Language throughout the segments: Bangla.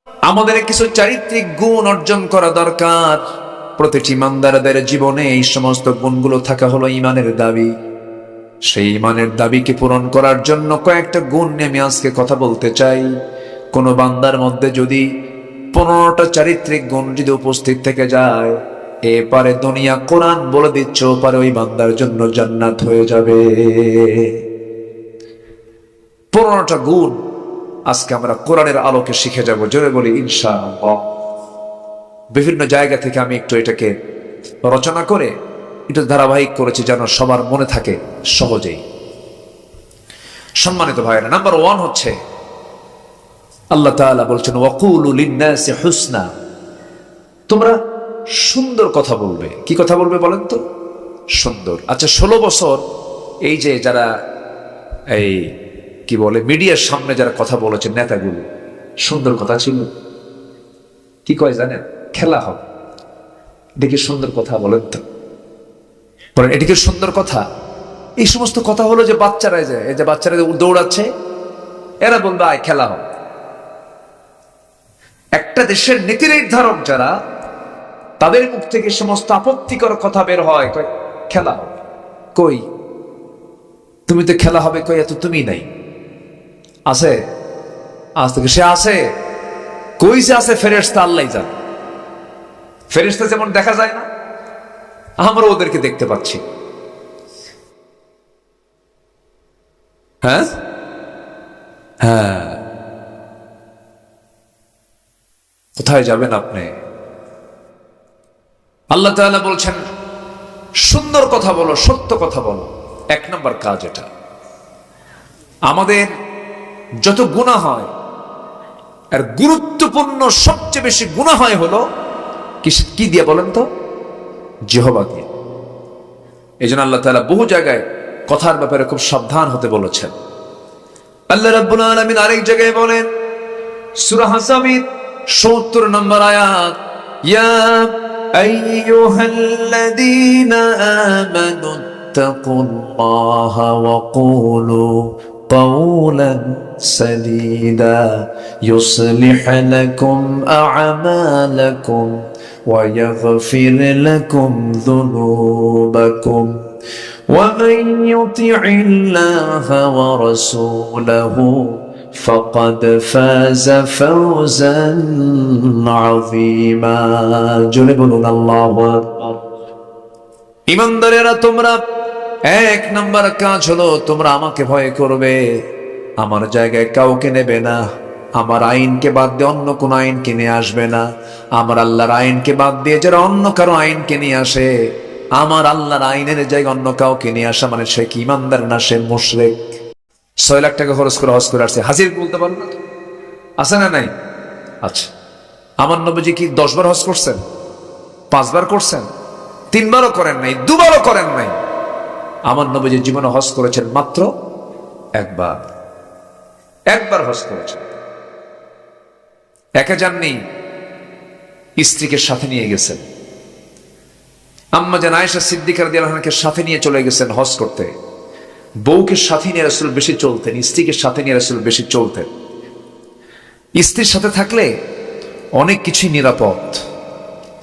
আমাদের কিছু চারিত্রিক গুণ অর্জন করা দরকার। প্রতিটি ইমানদারদের জীবনে এই সমস্ত গুণগুলো থাকা হলো ইমানের দাবি। সেই ইমানের দাবিকে পূরণ করার জন্য কয়েকটা গুণ নিয়ে আমি আজকে কথা বলতে চাই। কোন বান্দার মধ্যে যদি 15টা চারিত্রিক গুণ যদি উপস্থিত থেকে যায়, এপারে দুনিয়া কোরআন বলে দিচ্ছে ওপারে ওই বান্দার জন্য জান্নাত হয়ে যাবে। 15টা গুণ আজকে আমরা কোরআনের আলোকে শিখে যাব, জোরে বলি ইনশাআল্লাহ। বিভিন্ন জায়গা থেকে আমি একটু এটাকে রচনা করে একটু ধারাবাহিক করেছি যেন সবার মনে থাকে সহজেই। সম্মানিত ভাইরা, নাম্বার 1 হচ্ছে আল্লাহ তাআলা বলছেন ওয়াকুলু লিন-নাসি হুসনা, তোমরা সুন্দর কথা বলবে। কি কথা বলবে বলেন তো? সুন্দর। আচ্ছা, 16 বছর এই যে যারা এই কি বলে মিডিয়ার সামনে যারা কথা বলেছে নেতাগুলো, সুন্দর কথা ছিল? কি কয় জানেন? খেলা হবে। এটা কি সুন্দর কথা বলেন তো? বলেন এটা কি সুন্দর কথা? এই সমস্ত কথা হলো যে বাচ্চারা যায়, এই যে বাচ্চারা দৌড়াচ্ছে, এরা বলবে আয় খেলা হবে। একটা দেশের নীতি নির্ধারক যারা, তাদের মুখ থেকে সমস্ত আপত্তিকর কথা বের হয়, কয় খেলা হবে। কই তুমি তো খেলা হবে কই, এত তুমি নাই। আছে? আজ থেকে সে আছে কই যে আছে? ফেরেশতা আল্লাহই জানে। ফেরেশতা যেমন দেখা যায় না, আমরা ওদেরকে দেখতে পাচ্ছি। হ্যাঁ হ্যাঁ, কোথায় যাবেন আপনি? আল্লাহ তাআলা বলছেন সুন্দর কথা বলো, সত্য কথা বলো। 1 নম্বর কাজ এটা। আমাদের যত গুনাহ হয়, আর গুরুত্বপূর্ণ সবচেয়ে বেশি গুনাহ হয় হলো কি দিয়ে বলেন তো? জিহ্বা দিয়ে। এই জন্য আল্লাহ তাআলা বহু জায়গায় কথার ব্যাপারে খুব সাবধান হতে বলেছেন। আল্লাহ রাব্বুল আলামিন আরেক জায়গায় বলেন, সূরা হাসামিদ 70 নম্বর আয়াত, ইয়া আইয়ুহাল্লাযীনা আমানু তাকুল্লাহা ওয়া কুলু قولا سديدا يصلح لكم أعمالكم ويغفر لكم ذنوبكم ومن يطع الله ورسوله فقد فاز فوزا عظيما جلبنا الله أكبر ইমানদারেরা তোমরা 1 নম্বর কাজ হলো তোমরা আমাকে ভয় করবে, আমার জায়গায় কাউকে নেবে না, আমার আইনকে বাদ দিয়ে অন্য কোন আইনকে নিয়ে আসবে না। আমার আল্লাহর আইনকে বাদ দিয়ে যারা অন্য কারো আইনকে নিয়ে আসে, আমার আল্লাহর আইনের জায়গায় অন্য কাউকে নিয়ে আসা মানে সে কি ইমানদার না, সে মুশরিক। 6 লাখ টাকা খরচ করে হজ করে আসছে, হাজির বলতে পারো না? আছে না নাই? আচ্ছা, আমার নবীজি কি 10 বার হজ করছেন? 5 বার করছেন? 3 বারও করেন নাই, 2 বারও করেন নাই। আমার নবীজি জীবনে হজ করেছেন মাত্র 1 বার। 1 বার হজ করেছেন। একা যাননি, স্ত্রীকে সাথে নিয়ে গেছেন। আম্মা জান আয়েশা সিদ্দিকা রাদিয়াল্লাহু আনহাকে সাথে নিয়ে চলে গেছেন হজ করতে। বউকে সাথে নিয়ে রাসূল বেশি চলতেন, স্ত্রীকে সাথে নিয়ে রাসূল বেশি চলতেন। স্ত্রীর সাথে থাকলে অনেক কিছুই নিরাপদ,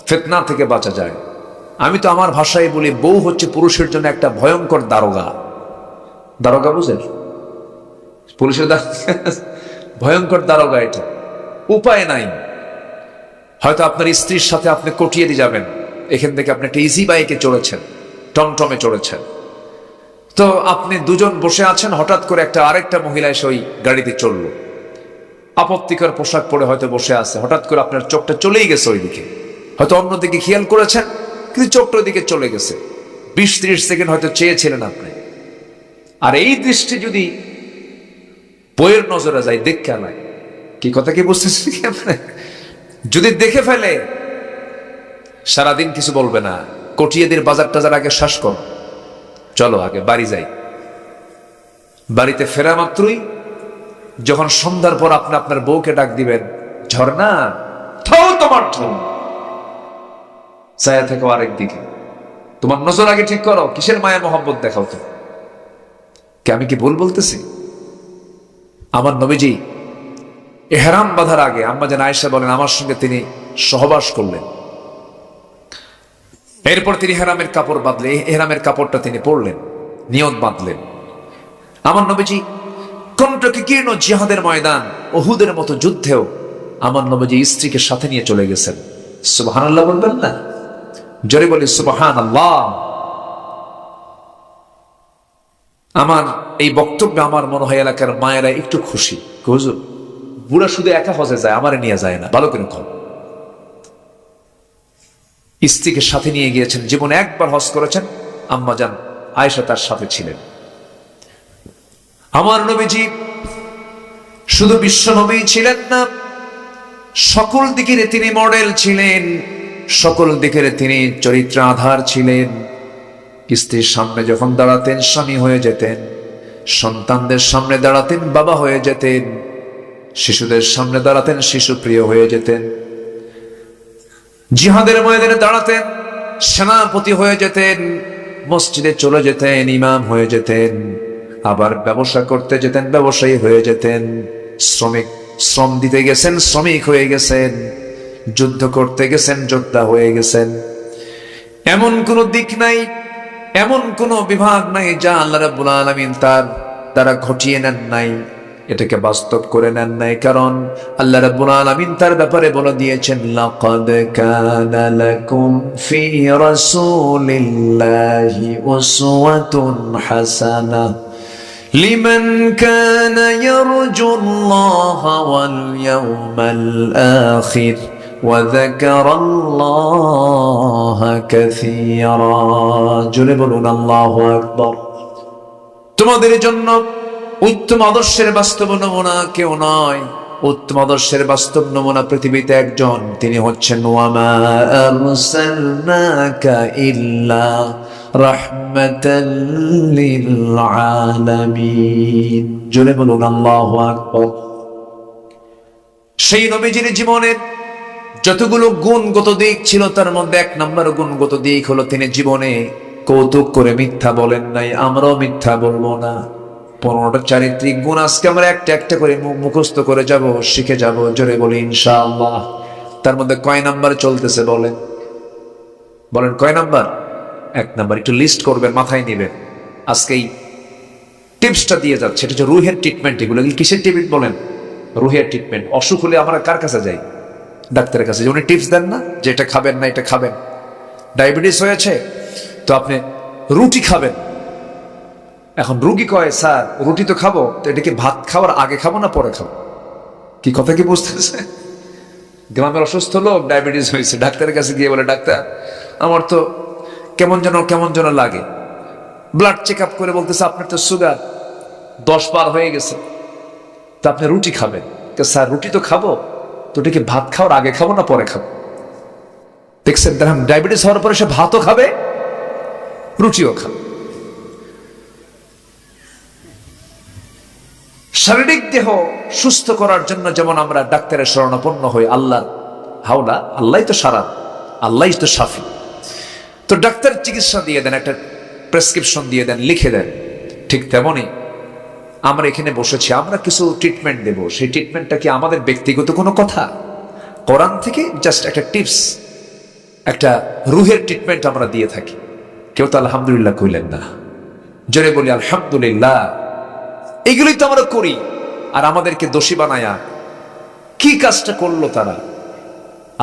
ফিতনা থেকে বাঁচা যায়। আমি তো আমার ভাষায় বলি, বউ হচ্ছে পুরুষের জন্য একটা ভয়ঙ্কর দারোগা। দারোগা বুঝেন? পুলিশের ভয়ঙ্কর দারোগা এটা। উপায় নাই, হয়তো আপনার স্ত্রীর সাথে আপনি কটিয়ে দিয়ে যাবেন, এখান থেকে আপনি একটা ইজি বাইকে চড়েছেন, টমটমে চড়েছেন, তো আপনি দুজন বসে আছেন, হঠাৎ করে আরেকটা মহিলা এসে ওই গাড়িতে চললো, আপত্তিকর পোশাক পরে হয়তো বসে আছে, হঠাৎ করে আপনার চোখটা চলেই গেছে ওইদিকে, হয়তো অন্যদিকে খেয়াল করেছেন কিন্তু চোখটা ওইদিকে চলে গেছে। 20-30 সেকেন্ড হয়তো চেয়েছিলেন আপনি, আর এই দৃষ্টি যদি বইয়ের নজরে যায়, দেখে নাই, কি কথা কি বুঝতেছেন কি আপনি? যদি দেখে ফেলে, সারাদিন কিছু বলবে না, কটিয়াদের বাজার টাজার আগে শ্বাস কর, চলো আগে বাড়ি যাই। বাড়িতে ফেরা মাত্রই যখন সন্ধ্যার পর আপনি আপনার বউকে ডাক দিবেন, ঝর্ণা থাও, তোমার ঠোঁট ছায়া থেকে আরেক দিকে, তোমার নজর আগে ঠিক করো, কিসের মায়া মোহাম্মত দেখাও তো। কে আমি কি ভুল বলতেছি? আমার নবীজি ইহরাম বাঁধার আগে আম্মাজান আয়েশা বলেন আমার সঙ্গে তিনি সহবাস করলেন। এরপর তিনি ইহরামের কাপড় বাঁধলেন, ইহরামের কাপড়টা তিনি পরলেন, নিয়ত বাঁধলেন। আমার নবীজি কণ্ঠকীর্ণ জিহাদের ময়দান উহুদের মতো যুদ্ধেও আমার নবীজি স্ত্রীকে সাথে নিয়ে চলে গেছেন। সুবহানাল্লাহ বলবেন না? জোরে বলি সুবহানাল্লাহ। আমার এই বক্তব্যে আমার মনে হয় এলাকার মায়েরা একটু খুশি। হুজুর বুড়া শুধু একা হজে যায়, আমারে নিয়ে যায় না। ভালো করে কর। স্ত্রীকে সাথে নিয়ে গিয়েছেন, জীবনে একবার হজ করেছেন। আম্মাজান আয়েশা তার সাথে ছিলেন। আমার নবীজি শুধু বিশ্ব নবী ছিলেন না, সকল দিকের তিনি মডেল ছিলেন, সকল দিকের তিনি চরিত্র আধার ছিলেন। স্ত্রীর সামনে যখন দাঁড়াতেন স্বামী হয়ে যেতেন, সন্তানদের সামনে দাঁড়াতেন বাবা হয়ে যেতেন, শিশুদের সামনে দাঁড়াতেন শিশুপ্রিয় হয়ে যেতেন, জিহাদের ময়দানে দাঁড়াতেন সেনাপতি হয়ে যেতেন, মসজিদে চলে যেতেন ইমাম হয়ে যেতেন, আবার ব্যবসা করতে যেতেন ব্যবসায়ী হয়ে যেতেন, শ্রম দিতে গেছেন শ্রমিক হয়ে গেছেন, যুদ্ধ করতে গেছেন যোদ্ধা হয়ে গেছেন। এমন কোন দিক নাই, এমন কোন বিভাগ নাই যা আল্লাহ রাব্বুল আলামিন তার দ্বারা ঘটিয়ে নেন নাই, এটাকে বাস্তব করে নেন নাই। কারণ আল্লাহ রাব্বুল আলামিন তার ব্যাপারে বলে দিয়েছেন, লাকাদ কানা লাকুম ফি রাসূলিল্লাহি উসওয়াতুন হাসানাহ লিমান কানা ইয়ারজুল্লাহা ওয়াল ইয়াওমাল আখির ওয়া যাকারাল্লাহা কাসীরা। জোরে বলুন আল্লাহু আকবার। তোমাদের জন্য উত্তম আদর্শের বাস্তব নমুনা কেউ নয়, উত্তম আদর্শের বাস্তব নমুনা পৃথিবীতে একজন, তিনি হচ্ছেন ওয়া মা আরসালনাকা ইল্লা রাহমাতাল লিল আলামিন। জোরে বলুন আল্লাহু আকবার। সেই নবীজির জীবনের যতগুলো গুণগত দিক ছিল তার মধ্যে এক নম্বর গুণগত দিক হলো তিনি জীবনে কৌতুক করে মিথ্যা বলেন নাই। আমরাও মিথ্যা বলবো না। 15টা চারিত্রিক গুণ আজকে আমরা একটা একটা করে মুখস্থ করে যাব, শিখে যাব। জোরে বলি ইনশাআল্লাহ। তার মধ্যে কয় নাম্বার চলতেছে বলেন? বলেন কয় নাম্বার? 1 নাম্বার। একটু লিস্ট করবেন, মাথায় নেবেন। আজকে এই টিপসটা দিয়ে যাচ্ছে, এটা হচ্ছে রুহের ট্রিটমেন্ট। এগুলো কিসের ট্রিটমেন্ট বলেন? রুহের ট্রিটমেন্ট। অসুখ হলে আমরা কার কাছে যাই? ডাক্তারের কাছে। উনি টিপস দেন না যে এটা খাবেন না এটা খাবেন। ডায়াবেটিস হয়েছে তো আপনি রুটি খাবেন। এখন রুগী কয় স্যার রুটি তো খাবো, তো এটা কি ভাত খাওয়ার আগে খাবো না পরে খাবো? কি কথা কি বুঝতেছে? গ্রামের অসুস্থ লোক ডায়াবেটিস হয়েছে, ডাক্তারের কাছে গিয়ে বলে ডাক্তার আমার তো কেমন যেন লাগে। ব্লাড চেক আপ করে বলতেছে আপনার তো সুগার 10 পার হয়ে গেছে, তো আপনি রুটি খাবেন। স্যার রুটি তো খাবো, তো এটা কি ভাত খাওয়ার আগে খাবো না পরে খাবো? দেখছেন ডায়াবেটিস হওয়ার পরে সে ভাতও খাবে রুটিও খাবে। শারীরিক দেহ সুস্থ করার জন্য যেমন আমরা ডাক্তারের শরণাপন্ন হই, আল্লাহর হাওলা, আল্লাহই তো সারা, আল্লাহই তো শাফি। তো ডাক্তার চিকিৎসা দিয়ে দেন, একটা প্রেসক্রিপশন দিয়ে দেন, লিখে দেন। ঠিক তেমনই আমরা এখানে বসেছি, আমরা কিছু ট্রিটমেন্ট দেব। সেই ট্রিটমেন্টটা কি আমাদের ব্যক্তিগত কোনো কথা? কোরআন থেকে জাস্ট একটা টিপস, একটা রুহের ট্রিটমেন্ট আমরা দিয়ে থাকি। কেউ তো আলহামদুলিল্লাহ কইলেন না। জোরে বলি আলহামদুলিল্লাহ। এগুলোই তো আমরা করি। আর আমাদেরকে দোষী বানায়া কি কাজটা করলো তারা?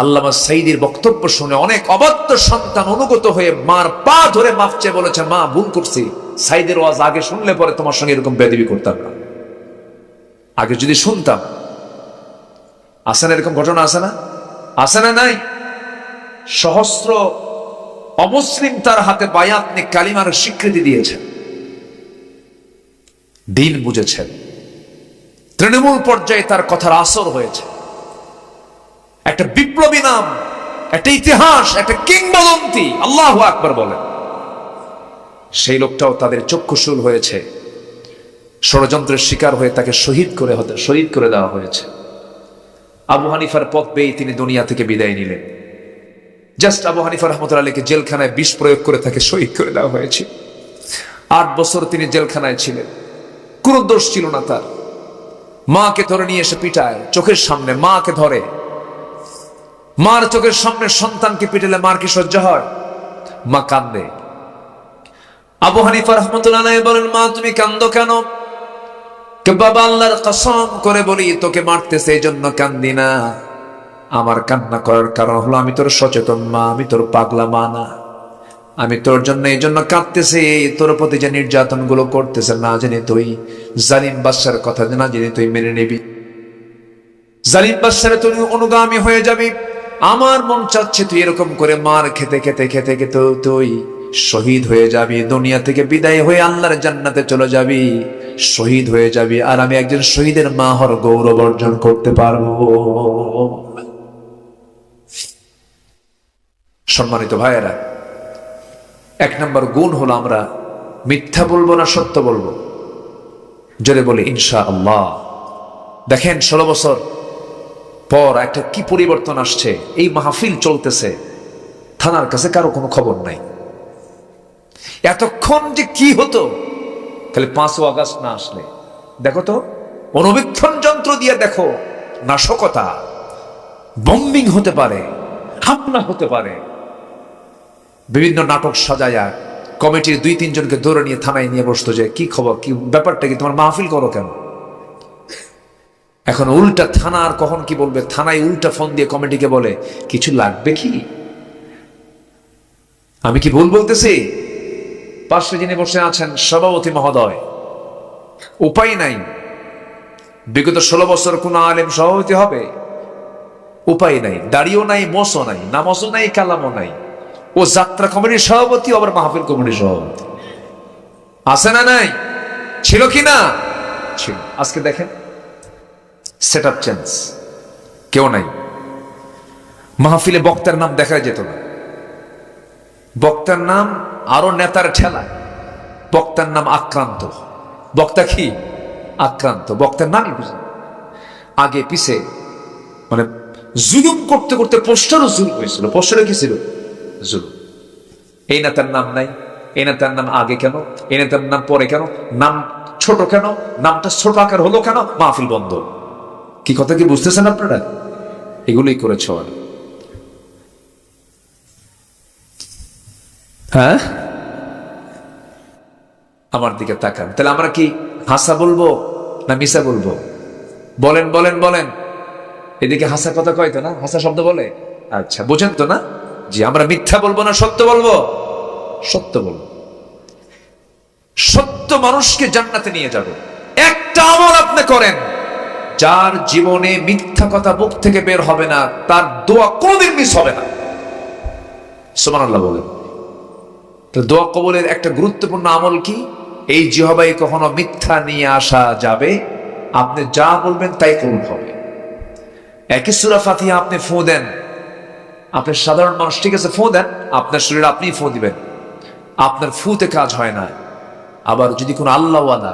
আল্লামা সাঈদীর বক্তব্য শুনে অনেক অবাধ্য সন্তান অনুগত হয়ে মার পা ধরে মাফ চেয়ে বলেছে, মা ভুল করছি, সাঈদের ওয়াজ আগে শুনলে পরে তোমার সঙ্গে এরকম বেয়াদবি করতাম না, আগে যদি শুনতাম। আছে না এরকম ঘটনা? আছে না? আছে না? নাই? সহস্র অমুসলিম তার হাতে বায়াত নিয়ে কালিমার স্বীকৃতি দিয়েছেন, দিন বুঝেছেন। তৃণমূল পর্যায়ে তার কথার আসর হয়েছে। একটা বিপ্লবী নাম, একটা ইতিহাস, একটা কিংবদন্তি। আল্লাহু আকবার বলেন। সেই লোকটাও তাদের চক্ষুশূল হয়েছে, ষড়যন্ত্রের শিকার হয়ে তাকে শহীদ করে দেওয়া হয়েছে। আবু হানিফার পথ বেয়ে তিনি দুনিয়া থেকে বিদায় নিলেন। জাস্ট আবু হানিফা রাহমাতুল্লাহ আলাইহি জেলখানায় বিষ প্রয়োগ করে তাকে শহীদ করে দেওয়া হয়েছে। 8 বছর তিনি জেলখানায় ছিলেন, কোনো দোষ ছিল না তার। মাকে ধরে নিয়ে এসে পিটায়, চোখের সামনে মাকে ধরে, মার চোখের সামনে সন্তানকে পিটালে মার কি সহ্য হয়? মা কান্দে। আবু হানিফা রাহমাতুল্লাহ আলাইহি বলেন, মা তুমি কান্দো কেন? বাবা আল্লাহর কসম করে বলি, তোকে মারতেছে এই জন্য কান্দি না। আমার কান্না করার কারণ হলো আমি তোর সচেতন মা, আমি তোর পাগলা মা না। আমি তোর জন্য এই জন্য কাঁদতেছি, তোর প্রতি যে নির্যাতন গুলো করতেছে না জেনে তুই জালিম বাদশার কথা না জেনে তুই মেনে নিবি, জালিম বাদশার তুই অনুগামী হয়ে যাবি। আমার মন চাচ্ছে তুই এরকম করে মার খেতে খেতে খেতে খেতে তুই শহীদ হয়ে যাবি, দুনিয়া থেকে বিদায় হয়ে আল্লাহর জান্নাতে চলে যাবি, শহীদ হয়ে যাবি, আর আমি একজন শহীদের মা হওয়ার গৌরব অর্জন করতে পারবো। সম্মানিত ভাইয়েরা, এক নম্বর গুণ হলো আমরা মিথ্যা বলবো না, সত্য বলবো। জোরে বলি ইনশাআল্লাহ। দেখেন 16 বছর পর একটা কি পরিবর্তন আসছে। এই মাহফিল চলতেছে, থানার কাছে কারো কোনো খবর নাই। এতক্ষণ যে কি হতো, খালি 5 আগস্ট না আসলে দেখো তো, অনুবীক্ষণ যন্ত্র দিয়ে দেখো, নাশকতা, বম্বিং হতে পারে, হামলা হতে পারে। বিভিন্ন নাটক সাজায়া কমিটির 2-3 জনকে ধরে নিয়ে থানায় নিয়ে বসতো, যে কি খবর, কি ব্যাপারটা কি, তোমার মাহফিল করো কেন? এখন উল্টা থানা আর কখন কি বলবে, থানায় উল্টা ফোন দিয়ে কমিটিকে বলে কিছু লাগবে কি। আমি কি ভুল বলতেছি? পাশে যিনি বসে আছেন সভাপতি মহোদয়, উপায় নাই, বিগত 16 বছর কোন আলেম সভাপতি হবে? উপায় নাই, দাড়িও নাই, মোসও নাই, নামাজও নাই, কালামও নাই। ও যাত্রা কমিটির সভাপতি, আবার মাহফিল কমিটির সভাপতি। আছে না নাই? ছিল কি না? ছিল। আজকে দেখেন সেট আপ চেঞ্জ, কেউ নাই। মাহফিলে বক্তার নাম দেখা যেত না, বক্তার নাম আরো নেতার ঠেলা, বক্তার নাম আক্রান্ত। বক্তা কি? আক্রান্ত। বক্তার নামই বুঝি আগে পিছে, মানে জুলুম করতে করতে পোস্টারও জুলুম হয়েছিল। পোস্টারে কি ছিল? জুলুম। এই নেতার নাম নাই, এই নেতার নাম আগে কেন, এই নেতার নাম পরে কেন, নাম ছোট কেন, নামটা ছোট আকার হলো কেন, মাহফিল বন্ধ। কি কথা কি বুঝতেছেন আপনারা? এগুলোই করেছ। হ্যাঁ, আমার দিকে তাকান। তাহলে আমরা কি হাসা বলবো না মিশা বলবো? বলেন বলেন বলেন। এদিকে হাসা কথা কয় তো না, হাসা শব্দ বলে। আচ্ছা, বোঝেন তো না? জি, আমরা মিথ্যা বলবো না সত্য বলবো? সত্য বলবো। সত্য মানুষকে জান্নাতে নিয়ে যাবে। একটা আমল আপনি করেন, যার জীবনে মিথ্যা কথা মুখ থেকে বের হবে না, তার দোয়া কোনোদিন মিস হবে না। সুবহানাল্লাহ বলেন। তো দোয়া কবুলের একটা গুরুত্বপূর্ণ আমল কি? এই জিহ্বায় কখনো মিথ্যা নিয়ে আসা যাবে। আপনি যা বলবেন তাই কবুল হবে। একই সূরা ফাতিহা আপনি ফু দেন, আপনি সাধারণ মানুষ, ঠিক আছে, ফু দেন, আপনার শরীরে আপনিই ফু দিবেন, আপনার ফুতে কাজ হয় না। আবার যদি কোনো আল্লাহওয়ালা,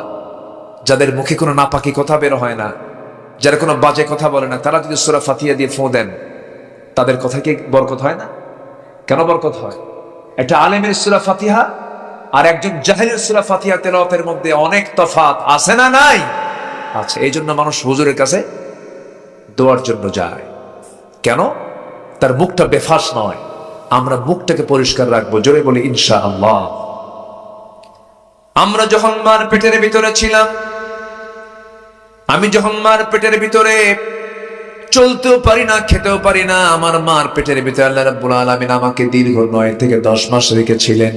যাদের মুখে কোনো নাপাকি কথা বের হয় না, যারা কোনো বাজে কথা বলে না, তারা যদি সূরা ফাতিহা দিয়ে ফু দেন, তাদের কথা কি বরকত হয় না? কেন বরকত হয়? একটা আলেমের সূরা ফাতিহা আর একজন জাহিলের সূরা ফাতিহা তেলাওয়াতের মধ্যে অনেক তফাৎ আছে না নাই? আছে। এই জন্য মানুষ হুজুরের কাছে দোয়ার জন্য যায়। কেন? তার মুখটা বেফাস নয়। আমরা মুখটাকে পরিষ্কার রাখবো। জোরে বলি ইনশাআল্লাহ। আমরা যখন মার পেটের ভিতরে ছিলাম, আমি যখন মার পেটের ভিতরে চলতেও পারি না, খেতেও পারি না, আমার মার পেটের ভিতরে আল্লাহ রাব্বুল আলামিন আমাকে দীর্ঘ 9 থেকে 10 মাস রেখেছিলেন।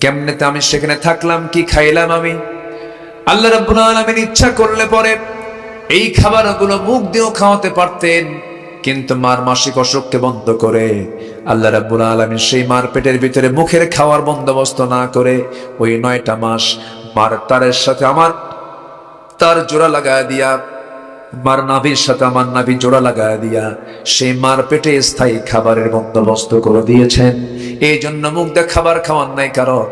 কেমনেতে আমি সেখানে থাকলাম, কি খাইলাম আমি? আল্লাহ রাব্বুল আলামিন ইচ্ছা করলে পরে এই খাবারগুলো মুখ দিয়েও খাওয়াতে পারতেন, কিন্তু মার মাসিক অসুখকে বন্ধ করে আল্লাহ রাব্বুল আলামিন সেই মার পেটের ভিতরে মুখের খাওয়ার বন্দোবস্ত না করে ওই 9টা মাস মার তারের সাথে আমার তার জোড়া লাগায় দিয়া, মার নাভির সাথে আমার নাভি জোড়া লাগায় দিয়া সেই মার পেটে স্থায়ী খাবারের বন্দোবস্ত করে দিয়েছেন। এই জন্য মুখ দিয়ে খাবার খাওয়ার নাই, কারণ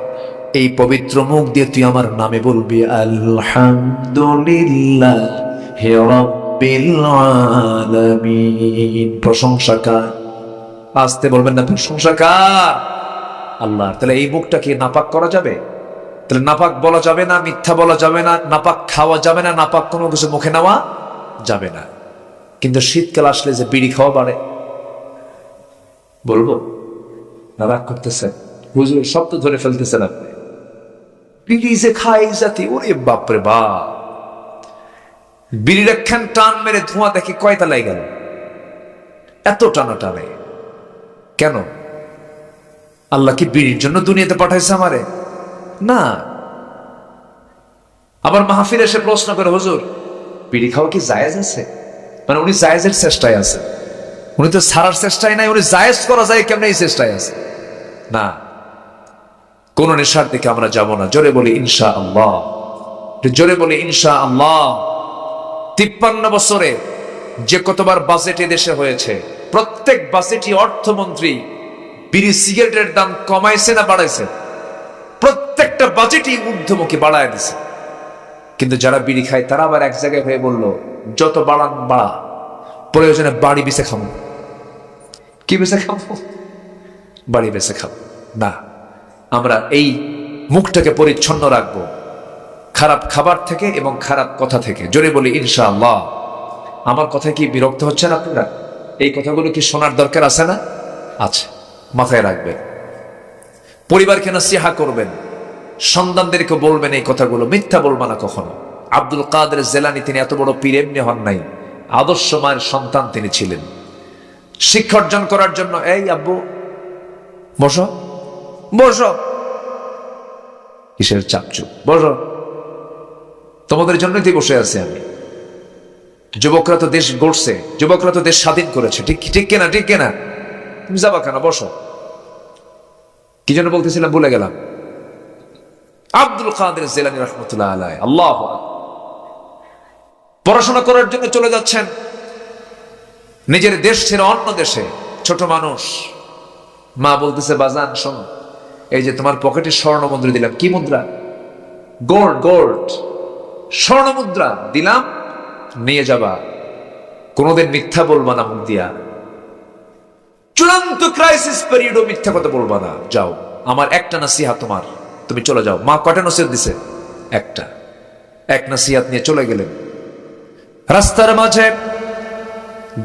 এই পবিত্র মুখ দিয়ে তুই আমার নামে বলবি আলহামদুলিল্লাহি রাব্বিল আলামিন। প্রশংসা কার? আসতে বলবেন না, প্রশংসা কার? আল্লাহর। তাহলে এই মুখটাকে নাপাক করা যাবে? তাহলে নাপাক বলা যাবে না, মিথ্যা বলা যাবে না, নাপাক খাওয়া যাবে না, নাপাক কোনো কিছু মুখে নেওয়া যাবে না। কিন্তু শীতকাল আসলে যে বিড়ি খাওয়া বাড়ে, বলবো না? রাগ করতেছেন? হুজুর সব তো ধরে ফেলতেছেন আপনি। বিড়ি যে খায় জাতি, ওরে বাপরে বাপ! বিড়ির একখান টান মেরে ধোঁয়া দেখে কয়টা লাই গেল, এত টানা টানে কেন? আল্লাহ কি বিড়ির জন্য দুনিয়াতে পাঠাইছে আমারে? না। আবার মাহফিল এসে প্রশ্ন করে, হুজুর বিড়ি খাওয়া কি জায়েজ আছে? মানে উনি জায়েজের চেষ্টায় আছে, উনি তো ছাড়ার চেষ্টায় নাই, উনি জায়েজ করা যায় কেমন এই চেষ্টায় আছে। না, কোন নেশার দিকে আমরা যাব না। জোরে বলি ইনশাআল্লাহ, জোরে বলি ইনশাআল্লাহ। 53 বছরে যে কতবার বাজেট দেশে হয়েছে, প্রত্যেক বাজেটই অর্থমন্ত্রী বিড়ি সিগারেটের দাম কমাইছে না বাড়াইছে? প্রত্যেকটা বাজেটই ঊর্ধ্বমুখী বাড়ায় দিছে। কিন্তু যারা বিড়ি খায় তারা আবার এক জায়গায় হয়ে বলল, যত বাড়ান বাড়া, প্রয়োজনে বাড়ি বেঁচে খাবো। কি বেঁচে খাবো? বাড়ি বেঁচে খাবো না। আমরা এই মুখটাকে পরিচ্ছন্ন রাখবো খারাপ খাবার থেকে এবং খারাপ কথা থেকে। জোরে বলি ইনশাআল্লাহ। আমার কথায় কি বিরক্ত হচ্ছেন আপনারা? এই কথাগুলো কি শোনার দরকার আছে না? আছে, মাথায় রাখবেন। পরিবারকে নসিহা করবেন, সন্তানদেরকে বলবেন এই কথাগুলো, মিথ্যা বলবা না কখনো। আব্দুল কাদের জেলানী তিনি এত বড় পীর এমনি হন নাই, আদর্শ মায়ের সন্তান তিনি ছিলেন। শিক্ষা অর্জন করার জন্য, এই আব্বু বসো বসো, কিসের চাপচুপ, বসো, তোমাদের জন্যই তো বসে আছি আমি। যুবকরা তো দেশ গড়ছে, যুবকরা তো দেশ স্বাধীন করেছে, ঠিক ঠিক কেনা? ঠিক কেনা? তুমি যাবা কেন? বসো। কি জন্য বলতেছিলাম ভুলে গেলাম। আব্দুল কাদের জিলানী রাহমাতুল্লাহ আলাইহি, আল্লাহু আকবার, পড়াশোনা করার জন্য চলে যাচ্ছেন নিজের দেশ ছেড়ে অন্য দেশে। ছোট মানুষ, মা বলতেছে, বাজান শোনো, এই যে তোমার পকেটে স্বর্ণ মুদ্রা দিলাম। কি মুদ্রা? গোল্ড, গোল্ড স্বর্ণ মুদ্রা দিলাম, নিয়ে যাবা, কোনোদিন মিথ্যা বলবা না মুখ দিয়া। চূড়ান্ত ক্রাইসিস পিরিয়ডও মিথ্যা কথা বলবা না। যাও, আমার একটা নসিহত তোমার, তুমি চলে যাও। মা কয়টা নসিহত দিছে? একটা। এক নসিহত নিয়ে চলে গেলেন। রাস্তার মাঝে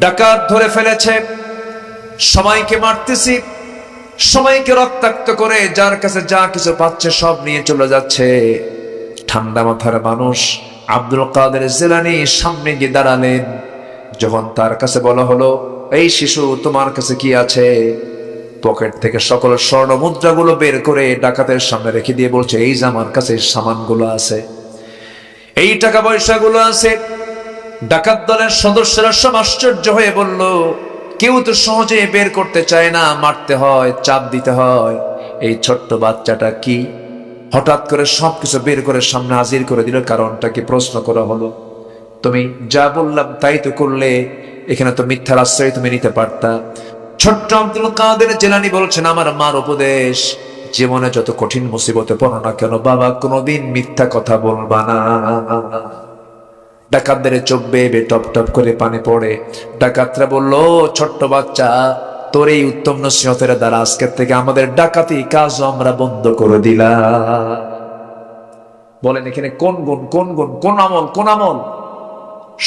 ডাকাত ধরে ফেলেছে, সবাইকে মারতেছি, সবাইকে রক্তাক্ত করে যার কাছে যা কিছু পাচ্ছে সব নিয়ে চলে যাচ্ছে। ঠান্ডা মাথার মানুষ আব্দুল কাদের জিলানী সামনে গিয়ে দাঁড়ালেন। যখন তার কাছে বলা হলো, এই শিশু তোমার কাছে কি আছে? পকেট থেকে সকল স্বর্ণ মুদ্রাগুলো বের করে ডাকাতের সামনে রেখে দিয়ে বলছে, এই যে আমার কাছে সামানগুলো আছে, এই টাকা পয়সাগুলো আছে। ডাকাত দলের সদস্যরা সব আশ্চর্য হয়ে বলল, কেউ তো সহজে বের করতে চায় না, মারতে হয়, চাপ দিতে হয়। এই ছোট্ট বাচ্চাটা কি হঠাৎ করে সবকিছু বের করে সামনে হাজির করে দিল? কারণটা কি? প্রশ্ন করা হলো, তুমি যা বললাম তাই তো করলে, এখানে তো মিথ্যার আশ্রয় তুমি নিতে পারতা। ছোট্ট আব্দুল কাদের জিলানী বলছেন, আমার মার উপদেশ, জীবনে যত কঠিন মুসিবতে পড়ো না কেন বাবা, কোনোদিন মিথ্যা কথা বলবা না। ডাকাতদের চোখ বেয়ে টপ টপ করে পানি পড়ে। ডাকাতরা বলল, ছোট্ট বাচ্চা, তোর এই উত্তম নসিহতের দ্বারা আজকের থেকে আমাদের ডাকাতি কাজ আমরা বন্ধ করে দিলাম। বলেন এখানে কোন গুণ, কোন গুণ, কোন আমল, কোন আমল?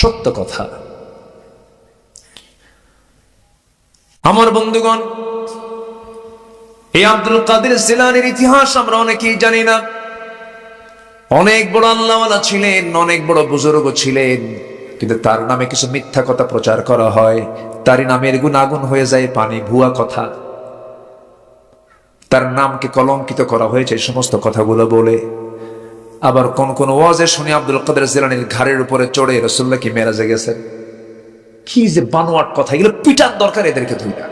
সত্য কথা। আমার বন্ধুগণ, এই আব্দুল কাদের জিলানীর ইতিহাস আমরা অনেকেই জানি না। অনেক বড় আল্লাহওয়ালা ছিলেন, অনেক বড় বুজুর্গ ছিলেন, কিন্তু তার নামে কিছু মিথ্যা কথা প্রচার করা হয়, তারই নামের গুণাগুণ হয়ে যায় পানি, ভুয়া কথা। তার নামকে কলঙ্কিত করা হয়েছে এই সমস্ত কথাগুলো বলে। আবার কোন কোন ওয়াজে শুনি আব্দুল কাদের জিলানীর ঘাড়ের উপরে চড়ে রাসূলুল্লাহ কি মেরাজে গেছেন। কি যে বানোয়াট কথা, এগুলো পিটার দরকার এদেরকে। ধুইটা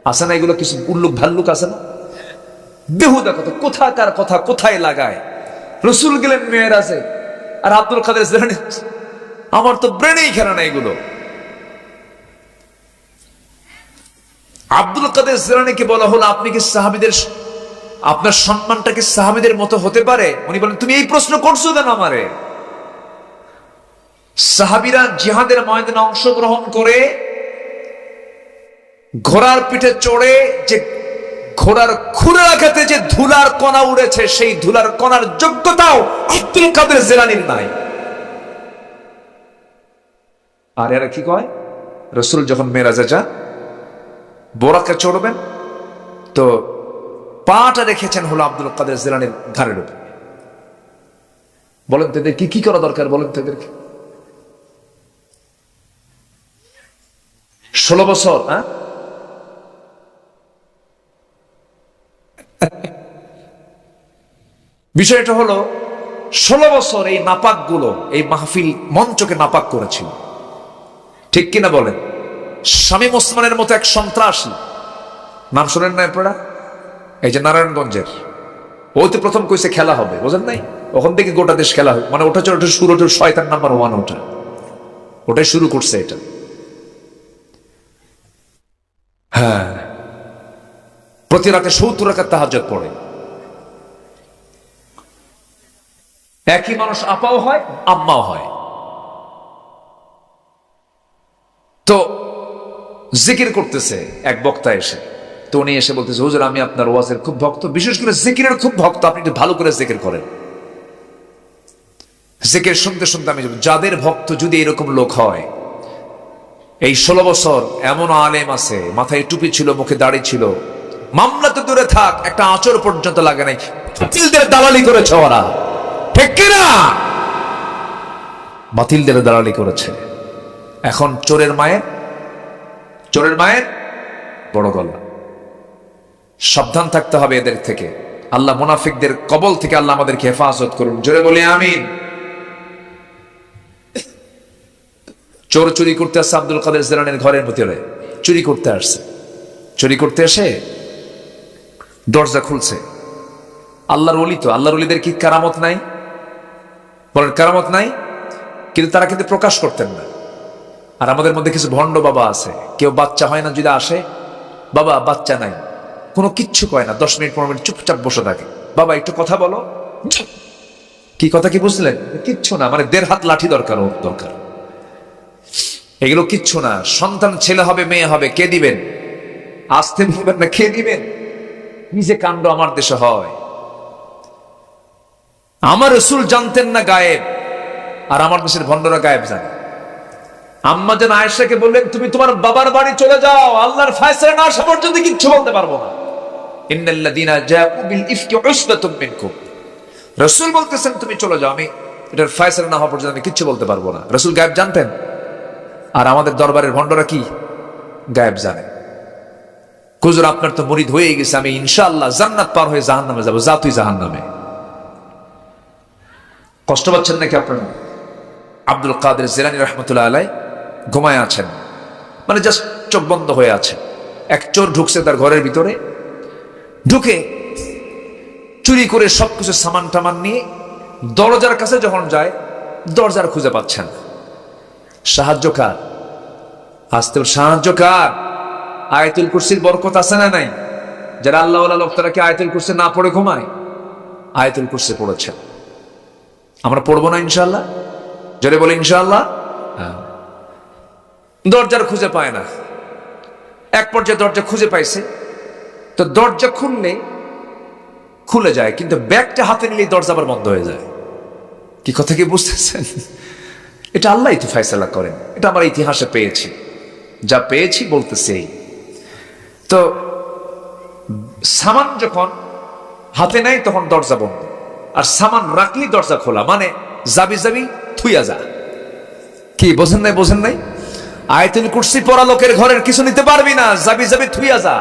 আছে না এগুলো? কিছু উল্লুক ভাল্লুক আছে না? বেহুদা কথা, কোথাকার কথা কোথায় লাগায়। রসুল গেলেন মেরাজে, আর আব্দুল কাদের জিলানী, আমার তো ব্রেনেই খেলা না এগুলো। আব্দুল কাদের জিলানীকে বলা হলো, আপনি কি সাহাবীদের, আপনার সম্মানটা কি সাহাবীদের মতো হতে পারে? উনি বলেন, তুমি এই প্রশ্ন করছো কেন আমারে? সাহাবীরা জিহাদের ময়দানে অংশগ্রহণ করে ঘোড়ার পিঠে চড়ে যে ঘোড়ার খুরে রাখাতে যে ধুলার কণা উড়েছে, সেই ধুলার কণার যোগ্যতাও আব্দুল কাদের জিলানীর নাই। আর এরা কি কয়, রাসূল যখন মেরাজে যান, বোরাকে চড়বেন, তো পাটা রেখেছেন হলো আব্দুল কাদের জিলানীর ঘাড়ের উপর। বলেন তো এদের কি করা দরকার, বলেন তো এদেরকে। 16 বছর, হ্যাঁ, বিষয়টা হলো 16 বছর এই নাপাক গুলো এই মাহফিল মঞ্চকে নাপাক করেছিল, ঠিক কিনা বলেন। শামীম ওসমানের মতো এক সন্ত্রাসী, নাম শোনেন না আপনারা, এই যে নারায়ণগঞ্জের, ও তো প্রথম কইছে খেলা হবে, বোঝেন নাই, ওখান থেকে গোটা দেশ খেলা হয়, মানে ওটা শুরু, ওটা শয়তান নাম্বার 1, ওটাই শুরু করছে এটা। হ্যাঁ, প্রতি রাতে 70 রাকাত তাহাজ্জুদ পড়ে। একই মানুষ আপাও হয় আম্মাও হয়। তো জিকির করতেছে এক বক্তা এসে, তো উনি এসে বলতেছে, হুজুর আমি আপনার ওয়াজের খুব ভক্ত, বিশেষ করে জিকিরের খুব ভক্ত, আপনি একটু ভালো করে জিকির করেন। জিকির শুনতে শুনতে আমি, যাদের ভক্ত যদি এরকম লোক হয়, এই 16 বছর এমন আলেম আছে, মাথায় টুপি ছিল, মুখে দাড়ি ছিল, মামলা তো দূরে থাক, একটা আঁচড় পর্যন্ত লাগে নাই, বাতিলদের দালালি করেছে ওরা, ঠিক কিনা? বাতিলদের দালালি করেছে। এখন চোরের মায়ের বড় গলা। সাবধান থাকতে হবে এদের থেকে। আল্লাহ মুনাফিকদের কবল থেকে আল্লাহ আমাদেরকে হেফাজত করুন, জোরে বলি আমিন। চোর চুরি করতে আসছে আব্দুল কাদের জিলানীর ঘরের ভিতরে, চুরি করতে আসছে। চুরি করতে এসে দরজা খুলছে। আল্লাহর ওলি তো, আল্লাহর ওলিদের কি কারামত নাই? বলেন কারামত নাই, কিন্তু তারা কিন্তু প্রকাশ করতেন না। আর আমাদের মধ্যে কিছু ভণ্ড বাবা আছে, কেউ বাচ্চা হয় না যদি আসে, বাবা বাচ্চা নাই, কোনো কিচ্ছু কয় না, 10 মিনিট 15 মিনিট চুপচাপ বসে থাকে, বাবা একটু কথা বলো, কি কথা কি বুঝলেন, কিচ্ছু না, মানে 1.5 হাত লাঠি দরকার, ওর দরকার, এগুলো কিচ্ছু না। সন্তান ছেলে হবে মেয়ে হবে, কে দিবেন? আসতে বলবেন না, কে দিবেন? নিজে কাণ্ড আমার দেশে হয়। আমার রাসূল জানতেন না গায়েব, আর আমার দেশের ভণ্ডরা গায়েব জানে। আম্মা জান আয়েশাকে বললেন, তুমি তোমার বাবার বাড়ি চলে যাও, আল্লাহর ফয়সালা না আসা পর্যন্ত কিচ্ছু বলতে পারবো না। ইন্নাল্লাযীনা জাউ বিল ইফকি উসবাতুম মিনকুম, রাসূল বলতেছেন তুমি চলে যাও, আমি এটার ফয়সালা না হওয়া পর্যন্ত আমি কিচ্ছু বলতে পারবো না। রাসূল গায়েব জানতেন, আর আমাদের দরবারের ভণ্ডরা কি গায়েব জানে। হুজুর আপনার তো মুরিদ হয়ে গেছে, আমি ইনশাআল্লাহ জান্নাত পার হয়ে জাহান্নামে যাব, যা তুই জাহান্নামে। কষ্ট পাচ্ছেন নাকি আপনারা? আব্দুল কাদের জিলানী রাহমাতুল্লাহ আলাইহি ঘুমায় আছেন, মানে জাস্ট চোখ বন্ধ হয়ে আছে। এক চোর ঢুকছে তার ঘরের ভিতরে, ঢুকে চুরি করে সবকিছু সামান টামান নিয়ে দরজার কাছে যখন যায়, দরজার খুঁজে পাচ্ছেন। সাহায্য কার? আসতে সাহায্য কার? আয়াতুল কুরসির বরকত আছে না নাই? যারা আল্লাহ ওয়ালা লোক, তারা কি আয়াতুল কুরসি না পড়ে ঘুমায়? আয়াতুল কুরসি পড়েছেন, আমরা পড়বো না ইনশাআল্লাহ? জোরে বলে ইনশাআল্লাহ। দরজার খুঁজে পায় না, এক পর্যায়ে দরজা খুঁজে পাইছে, তো দরজা খুলে যায়, কিন্তু ব্যাগটা হাতে নিলেই দরজা আবার বন্ধ হয়ে যায়। কি কথা কি বুঝতেছেন? এটা আল্লাহই তো ফয়সালা করেন, এটা আমার ইতিহাসে পেয়েছি, যা পেয়েছি বলতেছি। তো সামান যখন হাতে নেয় তখন দরজা বন্ধ, আর সামান রাখলি দরজা খোলা, মানে যাবি থুইয়া যা। কি বোঝেন নাই? আয়াতুল কুরসি পড়া লোকের ঘরের কিছু নিতে পারবি না, যাবি থুইয়া যা।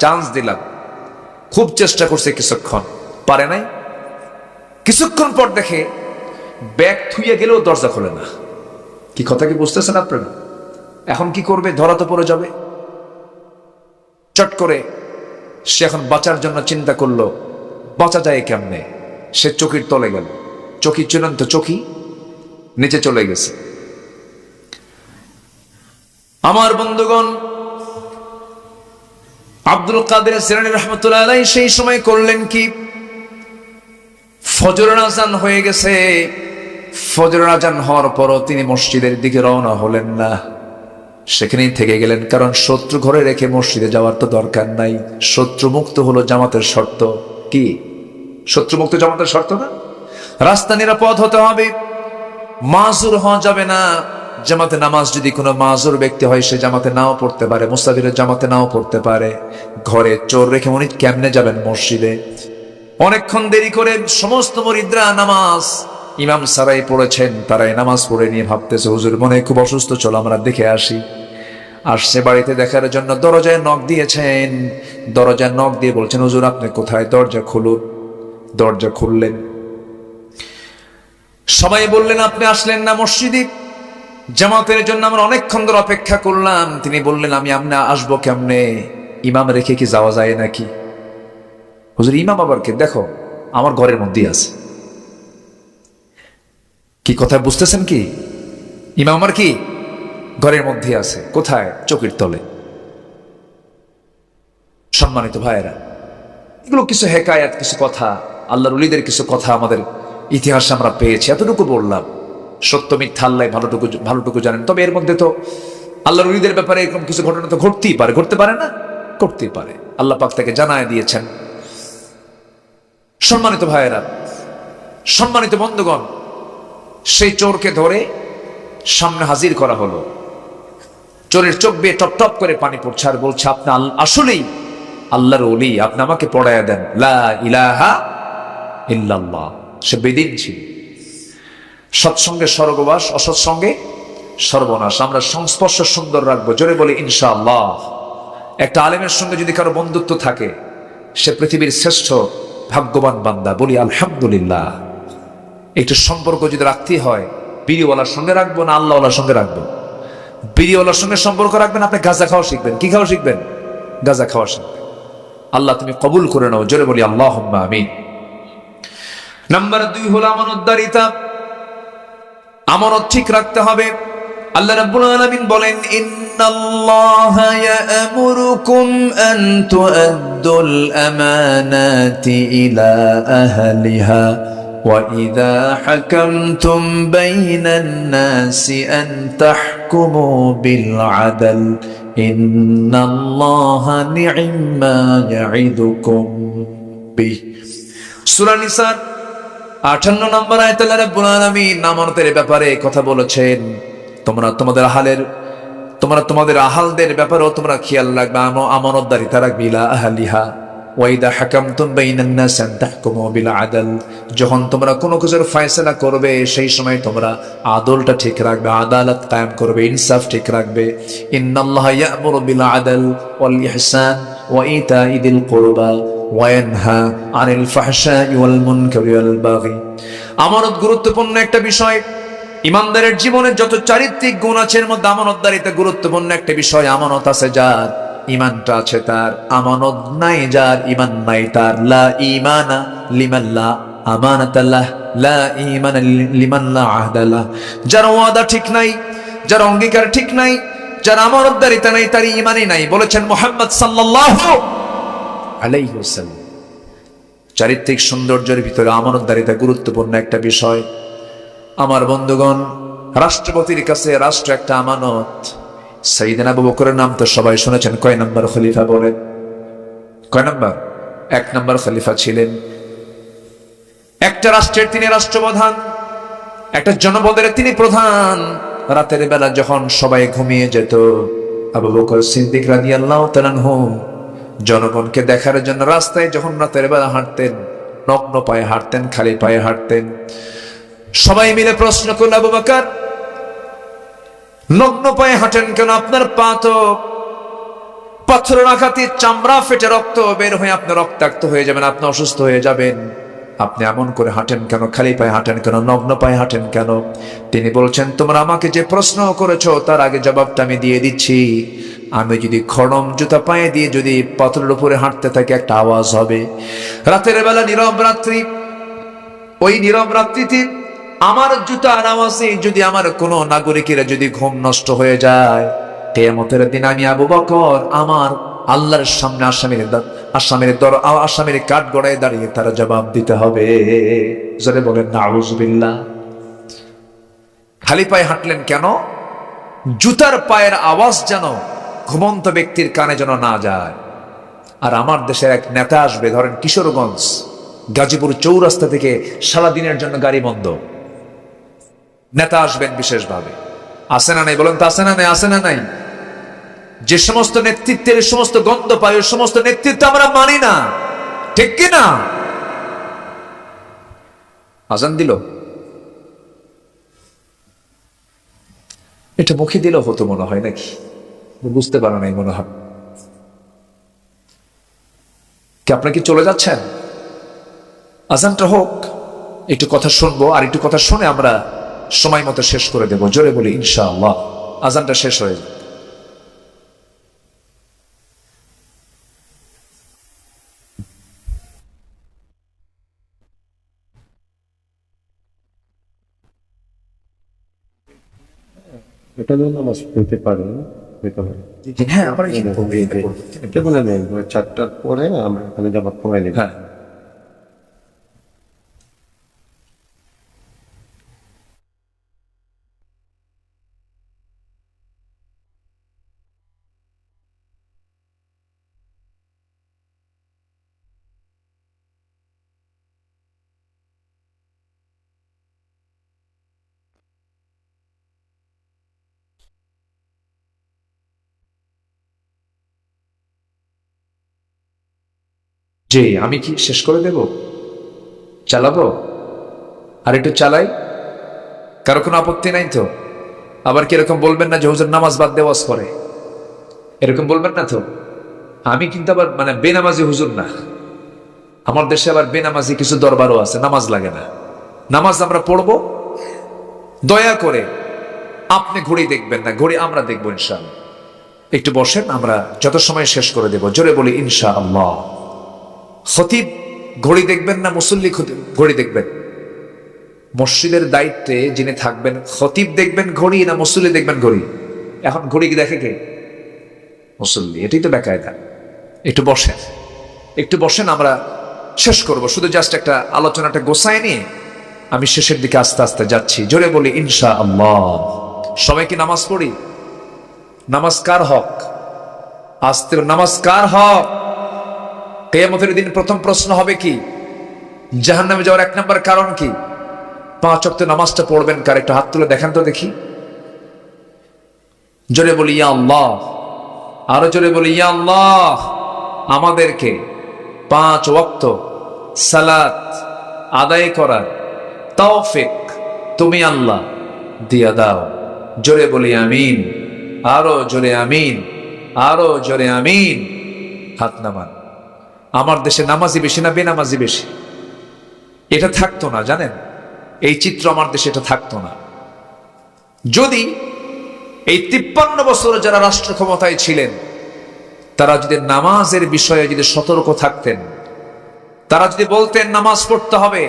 চান্স দিলাম, খুব চেষ্টা করছে, কিছুক্ষণ পারে নাই। কিছুক্ষণ পর দেখে ব্যাগ থুইয়া গেলেও দরজা খোলে না। কি কথা কি বুঝতেছেন আপনারা? এখন কি করবে? ধরা তো পড়ে যাবে। চট করে সে এখন বাঁচার জন্য চিন্তা করলো, বাঁচা যায় কেমনে? সে চকির তলে গেল, চকি চূড়ান্ত চকি নিচে চলে গেছে। আমার বন্ধুগণ, আব্দুল কাদের জিলানী রাহমাতুল্লাহ আলাইহি সেই সময় করলেন কি? ফজরের আযান হয়ে গেছে। ফজরের আযান হওয়ার পরও তিনি মসজিদের দিকে রওনা হলেন না। সেখানেই থেকে গেলেন, কারণ শত্রু ঘরে রেখে মসজিদে যাওয়ার তো দরকার নাই। শত্রু মুক্ত হলো জামাতের শর্ত। কি শত্রু মুক্ত জামাতের শর্ত না? রাস্তা নিরাপদ হতে হবে, মাজুর হওয়া যাবে না। জামাতে নামাজ যদি কোনো মাজুর ব্যক্তি হয়, সে জামাতে নাও পড়তে পারে, মুস্তাফিরের জামাতে নাও পড়তে পারে। ঘরে চোর রেখে উনি কেমনে যাবেন মসজিদে? অনেকক্ষণ দেরি করে সমস্ত মুরিদরা নামাজ ইমাম সারাই পড়েছেন, তারাই নামাজ পড়ে নিয়ে ভাবতেছে, হুজুর মনে খুব অসুস্থ, চলো আমরা দেখে আসি। আসছে বাড়িতে দেখার জন্য, দরজায় নক দিয়েছেন। দরজায় নক দিয়ে বলছেন, হুজুর আপনি কোথায়? দরজা খুলুন। দরজা খুললেন। সবাই বললেন, আপনি আসলেন না মসজিদে? জামাতের জন্য আমরা অনেকক্ষণ ধরে অপেক্ষা করলাম। তিনি বললেন, আমি আপনি আসবো কেমনে? ইমাম রেখে কি যাওয়া যায় নাকি? হুজুর ইমাম আবার কে? দেখো আমার ঘরের মধ্যেই আছে। কি কথা বুঝতেছেন কি? ইমাম আমার কি ঘরের মধ্যে আছে। কোথায়? চোখের তলে। সম্মানিত ভাইয়েরা, এগুলো কিছু হেকায়াত, কিছু কথা, আল্লাহর ওলিদের কিছু কথা আমাদের ইতিহাসে আমরা পেয়েছি। এতটুকু বললাম, সত্য মিথ্যা আল্লাহ ভালোটুকু জানেন। তবে এর মধ্যে তো আল্লাহর ওলিদের ব্যাপারে এরকম কিছু ঘটনা তো ঘটতেই পারে, ঘটতে পারে না? করতেই পারে। আল্লাহ পাক তাকে জানায় দিয়েছেন। সম্মানিত ভাইয়েরা, সম্মানিত বন্ধুগণ, সেই চোরকে ধরে সামনে হাজির করা হলো। চোরের চোখ বেয়ে টপ টপ করে পানি পড়ছে, আর বলছে, আপনি আসলেই আল্লাহর ওলি, আপনি আমাকে পড়ায়া দেন লা ইলাহা ইল্লাল্লাহ। সে বেদিন ছিল। সৎসঙ্গে স্বর্গবাস, অসৎসঙ্গে সর্বনাশ। আমরা সংস্পর্শ সুন্দর রাখবো, জোরে বলি ইনশাআল্লাহ। একটা আলেমের সঙ্গে যদি কারো বন্ধুত্ব থাকে, সে পৃথিবীর শ্রেষ্ঠ ভাগ্যবান বান্দা। বলি আলহামদুলিল্লাহ। একটু সম্পর্ক যদি রাখতে হয়, বিড়িওয়ালার সঙ্গে রাখবো না আল্লাহওয়ালার সঙ্গে রাখবো? বিড়িওয়ালার সঙ্গে সম্পর্ক রাখবেন, আপনি গাঁজা খাওয়া শিখবেন। কি খাওয়া শিখবেন? গাঁজা খাওয়া শিখবেন। আল্লাহ তুমি কবুল করে নাও, জোরে বলি আল্লাহুম্মা আমিন। নাম্বার 2 হলো আমানতদারিতা। আমানত ঠিক রাখতে হবে। আল্লাহ রাব্বুল আলামিন বলেন, ইন্নাল্লাহা ইয়া'মুরুকুম আন তু'আদ্দুল আমানাতি ইলা আহলিহা ওয়া ইযা হাকামতুম বাইনান নাসি আন তাহকুমু বিল আদল ইন্নাল্লাহা নি'মা ইয়া'iদুকুম বিহি। সূরা নিসা 58 নম্বর আয়াতে আল্লাহ রাব্বুল আলামিন আমানতের ব্যাপারে কথা বলেছেন। তোমরা তোমাদের আহালদের ব্যাপারেও তোমরা খেয়াল রাখবে, আমানতদারিতা রাখবে। ইলা আহলিহা ওয়া ইযা হাকামতুম বাইনান নাস আন তাহকুমু বিল আদল। যখন তোমরা কোনো কিছুর ফয়সালা করবে, সেই সময় তোমরা আদলটা ঠিক রাখবে, আদালত কায়েম করবে, ইনসাফ ঠিক রাখবে। ইন্নাল্লাহা ইয়া'মুরু বিল আদল ওয়াল ইহসান ওয়া ইতা'i যিল কুরবা ওয়া ইয়ানহা আনিল ফাহশা'i ওয়াল মুনকারি ওয়াল বাগি। আমানত গুরুত্বপূর্ণ একটা বিষয়। ইমানদারের জীবনে যত চারিত্রিক গুণ আছে, এর মধ্যে আমানতদারিতা গুরুত্বপূর্ণ একটা বিষয়। আমানত আছে যার, ইমানটা আছে তার। আমানত নাই যার, ইমান নাই তার। লা ঈমানা লিমান লা আমানাতা লাহ, লা ঈমানা লিমান লা আহদা লাহ। যার ওয়াদা ঠিক নাই, যার অঙ্গীকার ঠিক নাই, যার আমানতদারিতা নাই, তার ঈমানই নাই, বলেছেন মুহাম্মদ সাল্লাল্লাহু আলাইহি ওয়াসাল্লাম। চারিত্রিক সৌন্দর্যের ভিতরে আমানতদারিতা গুরুত্বপূর্ণ একটা বিষয়। আমার বন্ধুগণ, রাষ্ট্রপতির কাছে রাষ্ট্র একটা আমানত। সাইয়েদনা আবু বকরের নাম তো সবাই শুনেছেন। কয় নম্বর খলিফা বলেন? কয় নম্বর? 1 নম্বর খলিফা ছিলেন। একটা রাষ্ট্রের তিনি রাষ্ট্রপ্রধান, একটা জনপদের তিনি প্রধান। রাতের বেলা যখন সবাই ঘুমিয়ে যেত, আবু বকর সিদ্দিক রাদিয়াল্লাহু তাআলা আনহু জনগণকে দেখার জন্য রাস্তায় যখন রাতের বেলা হাঁটতেন, নগ্ন পায়ে হাঁটতেন, খালি পায়ে হাঁটতেন। সবাই মিলে প্রশ্ন করল, আবু বকর নগ্ন পায়ে হাঁটেন কেন? আপনার পা তো পাথরের আঘাতে চামড়া ফেটে রক্ত বের হয়ে আপনি রক্তাক্ত হয়ে যাবেন, আপনি অসুস্থ হয়ে যাবেন। আপনি এমন করে হাঁটেন কেন? খালি পায়ে হাঁটেন কেন? নগ্ন পায়ে হাঁটেন কেন? তিনি বলছেন, তোমরা আমাকে যে প্রশ্ন করেছো তার আগে জবাবটা আমি দিয়ে দিচ্ছি। আমি যদি খড়ম জুতা পায়ে দিয়ে যদি পাথরের উপরে হাঁটতে থাকি, একটা আওয়াজ হবে। রাতের বেলা নীরব রাত্রি, ওই নীরব রাত্রিতে আমার জুতার আওয়াজে যদি আমার কোনো নাগরিকের যদি ঘুম নষ্ট হয়ে যায়, কিয়ামতের দিন আমি আবু বকর আমার আল্লাহর সামনে আসামির কাঠ গড়ায় দাঁড়িয়ে তারা জবাব দিতে হবে। জোরে বলেন নাউযুবিল্লাহ। খালি পায়ে হাঁটলেন কেন? জুতার পায়ের আওয়াজ যেন ঘুমন্ত ব্যক্তির কানে যেন না যায়। আর আমার দেশের এক নেতা আসবে, ধরেন কিশোরগঞ্জ গাজীপুর চৌরাস্তা থেকে সারাদিনের জন্য গাড়ি বন্ধ, নেতা আসবেন বিশেষভাবে, আসে না নাই বলেন তো? আসে না নাই? আসে না নাই? যে সমস্ত নেতৃত্বের সমস্ত গন্ধ পায় ওই সমস্ত নেতৃত্ব আমরা মানি না, ঠিক কিনা? আজান দিল, এটা মুখে দিলেও হতো মনে হয়, নাকি বুঝতে পারো নাই মনে হয়? কি আপনারা কি চলে যাচ্ছেন? আজানটা হোক, একটু কথা শুনবো, আর একটু কথা শুনে আমরা সময় মতো শেষ করে দেব। জোরে বলি ইনশাআল্লাহ। আজানটা শেষ হয়ে যাবে। এটা জন্য নামাজ পড়তে পারে হইতে হয়। হ্যাঁ, আমরা কেমন নেই 4টার পরে আমরা এখানে জামাত পড়াই নেব। হ্যাঁ, জি, আমি কি শেষ করে দেব? চালাবো? আর একটু চালাই? কারো কোনো আপত্তি নাই তো? আবার কি এরকম বলবেন না যে হুজুর নামাজ বাদ দেওয়াজ করে, এরকম বলবেন না তো? আমি কিন্তু আবার মানে বেনামাজি হুজুর না। আমার দেশে আবার বেনামাজি কিছু দরবারও আছে, নামাজ লাগে না। নামাজ আমরা পড়বো, দয়া করে আপনি ঘড়ি দেখবেন না, ঘড়ি আমরা দেখবো ইনশাআল্লাহ। একটু বসেন, আমরা যত সময় শেষ করে দেব। জোরে বলি ইনশাআল্লাহ। খতিব ঘড়ি দেখবেন না, মুসল্লি ঘড়ি দেখবেন? মসজিদের দায়িত্বে যিনি থাকবেন, খতিব দেখবেন ঘড়ি না মুসল্লি দেখবেন ঘড়ি? এখন ঘড়ি কি দেখে কে? মুসল্লি। এটাই তো বেকায়দা। একটু বসেন, একটু বসেন, আমরা শেষ করব। শুধু জাস্ট একটা আলোচনাটা গোছায় নিয়ে আমি শেষের দিকে আস্তে আস্তে যাচ্ছি। জোরে বলি ইনশাআল্লাহ। সবাই কি নামাজ পড়ি? নামাজ কার হক? আস্তে, নামাজ কার হক? কিয়ামতের দিন প্রথম প্রশ্ন হবে কি? জাহান্নামে যাওয়ার 1 নম্বর কারণ কি? 5 ওয়াক্ত নামাজটা পড়বেন কার? একটু হাত তুলে দেখান তো দেখি। জোরে বলি ইয়া আল্লাহ। আরো জোরে বলি ইয়া আল্লাহ। আমাদেরকে 5 ওয়াক্ত সালাত আদায় করার তৌফিক তুমি আল্লাহ দিয়া দাও। জোরে বলি আমিন। আরো জোরে আমিন, আরো জোরে আমিন। হাত নামান। আমার দেশে নামাজি বেশি না বেনামাজি বেশি? এটা থাকতো না, জানেন? এই চিত্র আমার দেশে এটা থাকতো না। যদি এই 53 বছর যারা রাষ্ট্র ক্ষমতায় ছিলেন তারা যদি নামাজের বিষয়ে যদি সতর্ক থাকতেন, তারা যদি বলতেন নামাজ পড়তে হবে।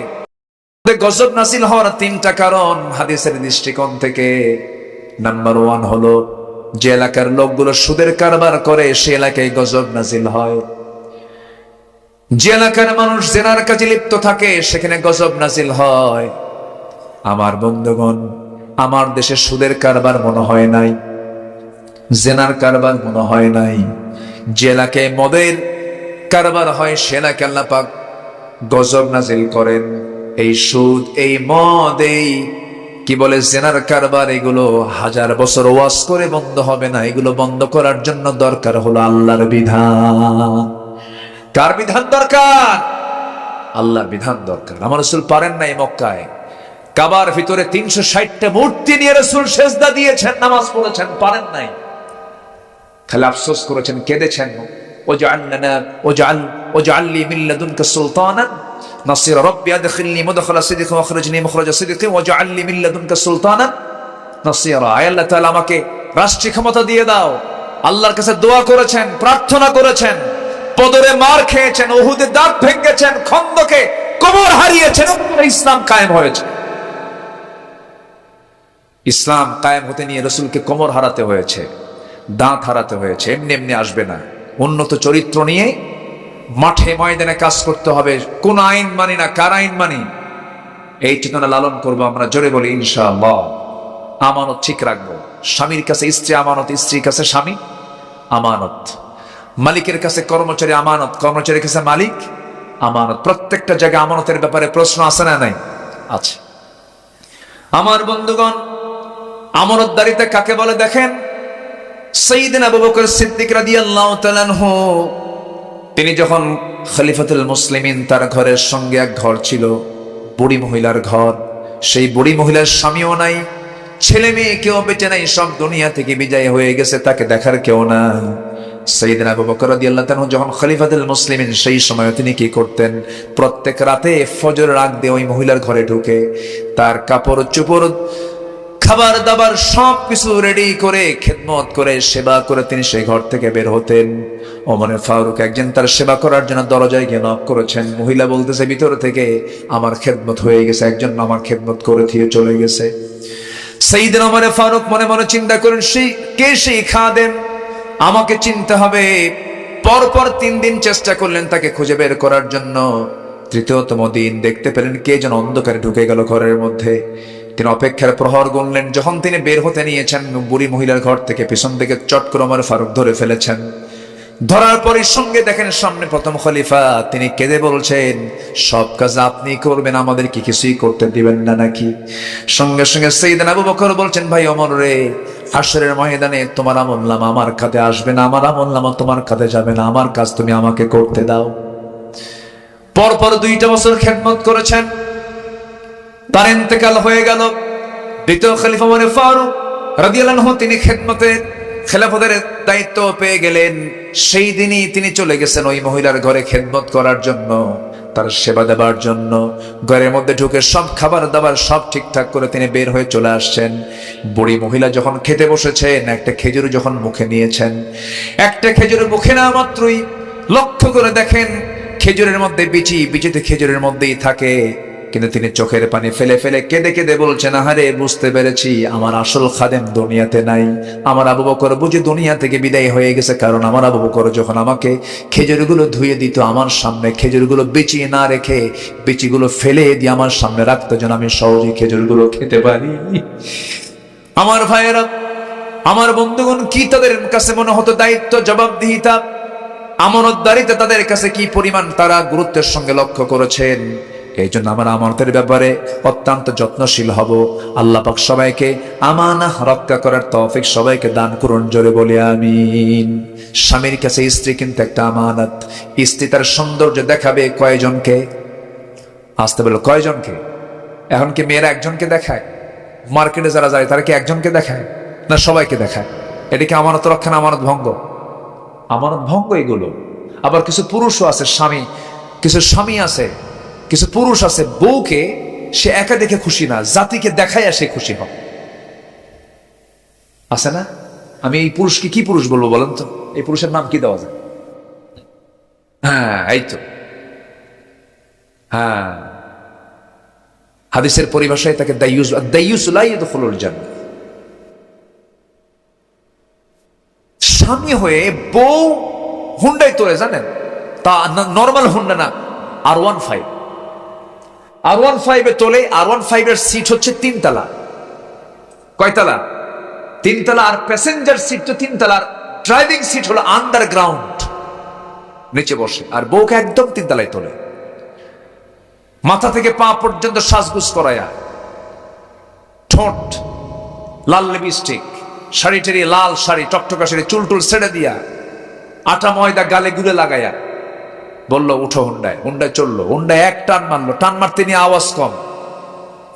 গজব নাজিল হওয়ার 3টা কারণ হাদিসের দৃষ্টিকোণ থেকে। নাম্বার 1 হলো, যে এলাকার লোকগুলো সুদের কারবার করে সে এলাকায় গজব নাজিল হয়। যে এলাকার মানুষ জেনার কাজে লিপ্ত থাকে সেখানে গজব নাজিল হয়। আমার বন্ধুগণ, আমার দেশে সুদের কারবার মনে হয় নাই, জেনার কারবার মনে হয় নাই। যে এলাকায় মদের কারবার হয় সে এলাকায় আল্লাহ পাক গজব নাজিল করেন। এই সুদ, এই মদ, এই কি বলে জেনার কারবার, এগুলো 1000 বছর ওয়াজ করে বন্ধ হবে না। এগুলো বন্ধ করার জন্য দরকার হলো আল্লাহর বিধান। কার বিধান দরকার? আল্লাহর বিধান দরকার। আমার রাসূল পারেন নাই মক্কায় কাবার ভিতরে 360টা মূর্তি নিয়ে রাসূল সেজদা দিয়েছেন, নামাজ পড়েছেন, পারেন নাই। খালি আফসোস করেছেন, কেঁদেছেন। ওয়াজআলনি মিন লাদুনকা সুলতানান নাসিরা রব্বি আদখিলনি মুদখালা সিদকি ওয়াখরিজনি মুখরাজা সিদকি ওয়াজআলনি মিন লাদুনকা সুলতানান নাসিরা। আয় আল্লাহ তাআলা, আমাকে রাষ্ট্রীয় ক্ষমতা দিয়ে দাও। আল্লাহর কাছে দোয়া করেছেন, প্রার্থনা করেছেন, বদরে মার খেয়েছেন, উহুদে দাঁত ভেঙেছেন, খন্দকে কবর হারিয়েছেন, ইসলাম কায়েম হয়েছে। ইসলাম কায়েম হতে নিয়ে রাসূলকে কোমর হারাতে হয়েছে, দাঁত হারাতে হয়েছে। এমনি এমনি আসবে না। উন্নত চরিত্র নিয়ে মাঠে ময়দানে কাজ করতে হবে। কোন আইন মানি না, কার আইন মানি, এই চেতনা লালন করবো আমরা। জোরে বলি ইনশাআল্লাহ। আমানত ঠিক রাখবো, স্বামীর কাছে স্ত্রী আমানত, স্ত্রীর কাছে স্বামী আমানত, মালিকের কাছে কর্মচারী আমানত, কর্মচারীর কাছে মালিক আমানত। প্রত্যেকটা জায়গায় আমানতের ব্যাপারে প্রশ্ন আছে না নাই? আছে। আমার বন্ধুগণ, আমানতদারিতা কাকে বলে দেখেন। সাইয়েদনা আবু বকর সিদ্দিক রাদিয়াল্লাহু তাআলা আনহু, তিনি যখন খলিফাতুল মুসলিমিন, তার ঘরের সঙ্গে এক ঘর ছিল, বুড়ি মহিলার ঘর। সেই বুড়ি মহিলার স্বামীও নাই, ছেলে মেয়ে কেউ বেঁচে নাই, সব দুনিয়া থেকে বিদায় হয়ে গেছে, তাকে দেখার কেউ না। সাইয়েদনা আবু বকর রাদিয়াল্লাহু তাআলা যখন খলিফাতুল মুসলিমিন, সেই সময় তিনি কি করতেন, প্রত্যেক রাতে ফজরের আগ দিয়ে ওই মহিলার ঘরে ঢুকে তার কাপড় চোপড়, খাবার দাবার সবকিছু রেডি করে, খেদমত করে, সেবা করে তিনি সেই ঘর থেকে বের হতেন। ওমরে ফারুক একজন তার সেবা করার জন্য দরজায় গিয়ে নক করেছেন। মহিলা বলতেছে ভিতর থেকে, আমার খেদমত হয়ে গেছে, একজন আমার খেদমত করে দিয়ে চলে গেছে। সাইয়েদনা ওমরে ফারুক মনে মনে চিন্তা করেন, সেই খাদেম, আমাকে চিনতে হবে। পরপর 3 দিন চেষ্টা করলেন তাকে খুঁজে বের করার জন্য। তৃতীয়তম দিন দেখতে পেলেন কে যেন অন্ধকারে ঢুকে গেল ঘরের মধ্যে। তিনি অপেক্ষার প্রহর গুনলেন। যখন তিনি বের হতে নিয়েছেন বুড়ি মহিলার ঘর থেকে, পিছন থেকে চট করে ওমর ফারুক ধরে ফেলেছেন। ধরার পরে সঙ্গে দেখেন সামনে প্রথম খলিফা, তিনি কেঁদে বলছেন, সব কাজ আপনি করবেন, আমাদের কি কিছুই করতে দিবেন না নাকি? সঙ্গে সঙ্গে সাইয়েদনা আবু বকর বলছেন, ভাই ওমর রে, হাশরের ময়দানে তোমার আমলনামা আমার কাঁধে আসবে না, আমার আমলনামা তোমার কাঁধে যাবে না, আমার কাজ তুমি আমাকে করতে দাও। পরপর 2টা বছর খেদমত করেছেন, তার ইন্তেকাল হয়ে গেল। দ্বিতীয় খলিফা ওমর ফারুক রাদিয়াল্লাহু আনহু, তিনি খেলাফতের দায়িত্ব পেয়ে গেলেন। সেই দিনই তিনি চলে গেছেন ওই মহিলার ঘরে খেদমত করার জন্য, তার সেবা দেবার জন্য। ঘরের মধ্যে ঢুকে সব খাবার দাবার সব ঠিকঠাক করে তিনি বের হয়ে চলে আসছেন। বুড়ি মহিলা যখন খেতে বসেছেন, একটা খেজুর যখন মুখে নিয়েছেন, একটা খেজুর মুখে না মাত্রই লক্ষ্য করে দেখেন খেজুরের মধ্যে বিচিতে খেজুরের মধ্যেই থাকে। কিন্তু তিনি চোখের পানি ফেলে ফেলে কেঁদে কেঁদে বলছেন, আহারে, বুঝতে পেরেছি আমার আসল খাদেম দুনিয়াতে নাই, আমার আবু বকর বুঝি দুনিয়া থেকে বিদায় হয়ে গেছে। কারণ আমার আবু বকর যখন আমাকে খেজুরগুলো ধুয়ে দিত, আমার সামনে খেজুরগুলো বিচিয়ে না রেখে বিচিগুলো ফেলে দিয়ে আমার সামনে রাখতো, যেন আমি সহজেই খেজুরগুলো খেতে পারি। আমার ভাইয়েরা, আমার বন্ধুগণ, কি তাদের কাছে মনে হতো দায়িত্ব, জবাবদিহিতা, আমানতদারিতা তাদের কাছে কি পরিমাণ তারা গুরুত্বের সঙ্গে লক্ষ্য করেছেন। এই জন্য আমরা আমানতের ব্যাপারে অত্যন্ত যত্নশীল হব। আল্লাহ পাক সবাইকে আমানা রক্ষা করার তৌফিক সবাইকে দান করুন, জোরে বলি আমিন। স্বামীর কাছে স্ত্রী কিন্তু একটা আমানত। স্ত্রী তার সৌন্দর্য দেখাবে কয়জনকে? আসতে বলো, কয়জনকে? এখন কি মেয়েরা একজনকে দেখায়? মার্কেটে যারা যায় তারা কি একজনকে দেখায় না সবাইকে দেখায়? এটা কি আমানত রক্ষা না আমানত ভঙ্গ? আমানত ভঙ্গ এগুলো। আবার কিছু পুরুষও আছে স্বামী, কিছু স্বামী আছে, কিছু পুরুষ আছে বউকে সে একা দেখে খুশি না, জাতিকে দেখায় সে খুশি হয়, আছে না? আমি এই পুরুষকে কি পুরুষ বলবো বলেন তো? এই পুরুষের নাম কি দেওয়া যায়? হ্যাঁ, এই তো, হ্যাঁ, হাদিসের পরিভাষায় তাকে দাইয়ুস, দাইয়ুস লা ইয়াদখুলুল জান্নাহ। স্বামী হয়ে বউ হুন্ডাই তোলে, জানেন? তা নর্মাল হুন্ডা না, R15। R15 তোলে। R15 এর সিট হচ্ছে 3 তলা। কয়তলা? 3 তলা। আর প্যাসেঞ্জার সিট তো 3 তলার, ড্রাইভিং সিট হলো আন্ডারগ্রাউন্ড, নিচে বসে। আর বউকে একদম 3 তলায় তোলে, মাথা থেকে পা পর্যন্ত সাজগুজ করায়া, ঠোঁট লাল লিপস্টিক, শাড়ি টেরি লাল শাড়ি, টকটকা শাড়ি, চুল টুল ছেড়ে দিয়া, আটা ময়দা গালে গুলে লাগাইয়া বললো উঠো হুন্ডায়। হুন্ডায় চললো। হুন্ডায় এক টান মারলো, টান মারতে নিয়ে আওয়াজ কম,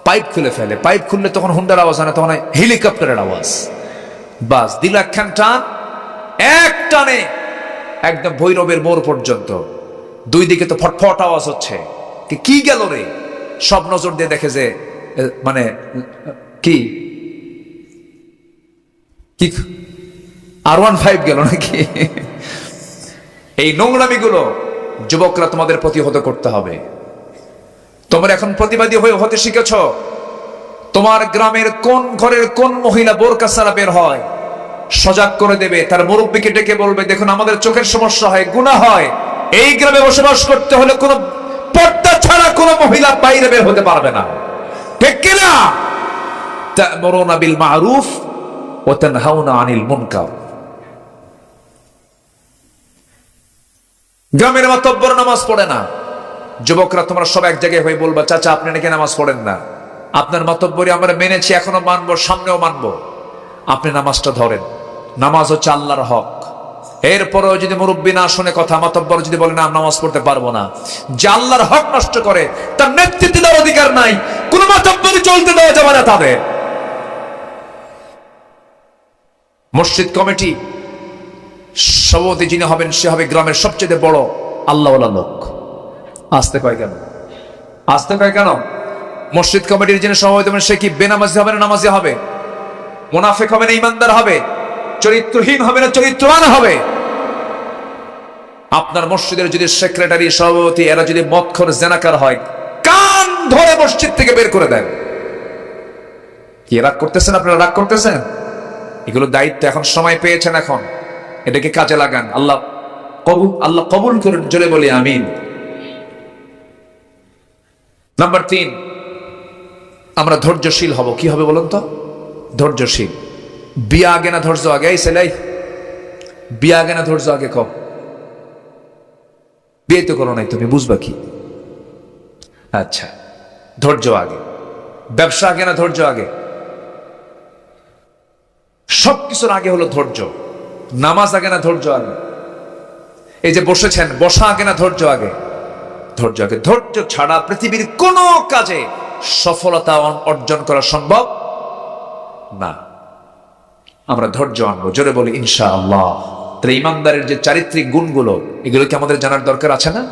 পাইপ খুলে ফেলে। পাইপ খুললে তখন হুন্ডার আওয়াজ হয় না, তখন হেলিকপ্টারের আওয়াজ। বাস দিল একখান টান, এক টানে একদম ভৈরবের মোড় পর্যন্ত। 2 দিকে তো ফটফট আওয়াজ হচ্ছে। কি গেল রে? সব নজর দিয়ে দেখে যে মানে কি কি R15 গেল নাকি? এই নোংরামিগুলো যুবকরা তোমাদের প্রতিহত করতে হবে। তোমরা এখন প্রতিবাদী হয়ে হতে শিখেছ। তোমার গ্রামের কোন ঘরের কোন মহিলা বোরকা ছাড়া বের হয়, সজাগ করে দেবে। তার মুরব্বীকে ডেকে বলবে, দেখুন আমাদের চোখের সমস্যা হয়, গুনাহ হয়, এই গ্রামে বসবাস করতে হলে কোন পর্দা ছাড়া কোন মহিলা বাইরে বের হতে পারবে না। ঠিক কিনা? তা'মুরুনা বিল মা'রুফ ওয়া তানহাউনা আনিল মুনকার। গ্রামের মাতব্বর নামাজ পড়ে না, যুবকরা তোমরা সব এক জায়গায় হয়ে বলবা চাচা আপনি নাকি নামাজ পড়েন না, আপনার মাতব্বরি আমরা মেনেছি, এখনো মানবো, সামনেও মানবো। আপনি নামাজটা ধরেন, নামাজ হচ্ছে আল্লাহর হক। এরপরেও যদি মুরব্বী না শুনে কথা, মাতব্বর যদি বলে না নামাজ পড়তে পারবো না, যে আল্লাহর হক নষ্ট করে তার নেতৃত্ব দেওয়ার অধিকার নাই, কোন মাতব্বরি চলতে দেওয়া যাবে না তাদের। মসজিদ কমিটি সভাপতি যিনি হবেন সে হবে গ্রামের সবচেয়ে বড় আল্লাহওয়ালা লোক। আসতে কয় কেন? আসতে কয় কেন? মসজিদ কমিটির যিনি সভাপতি হবেন সে কি বেনামাজি হবে না নামাজি হবে? মুনাফিক হবে না ইমানদার হবে? চরিত্রহীন হবে না চরিত্রবান হবে? আপনার মসজিদের যদি সেক্রেটারি, সভাপতি এরা যদি মদখোর জেনাকার হয়, কান ধরে মসজিদ থেকে বের করে দেন। কি রাগ করতেছেন আপনারা? রাগ করতেছেন? এগুলো দায়িত্ব, এখন সময় পেয়েছেন, এখন এটাকে কাজে লাগান। আল্লাহ কবুল করুন, জোরে বলি আমিন। নাম্বার 3, আমরা ধৈর্যশীল হব। কি হবে বলুন তো? ধৈর্যশীল। বিয়া আগে না ধৈর্য আগে? এই ছেলে, বিয়া আগে না ধৈর্য আগে? কব বিয়ে তো করো নাই তুমি, বুঝবা কি? আচ্ছা, ধৈর্য আগে। ব্যবসা আগে না ধৈর্য আগে? সবকিছুর আগে হলো ধৈর্য। নামাজ আগে না ধৈর্য আগে? এই যে বসেছেন, বসা আগে না ধৈর্য আগে? ধৈর্য আগে। ধৈর্য ছাড়া পৃথিবীর কোন কাজে সফলতা অর্জন করা সম্ভব না। আমরা ধৈর্য আনবো, জোরে বলি ইনশাআল্লাহ। তাহলে ইমানদারের যে চারিত্রিক গুণগুলো, এগুলো কি আমাদের জানার দরকার আছে না?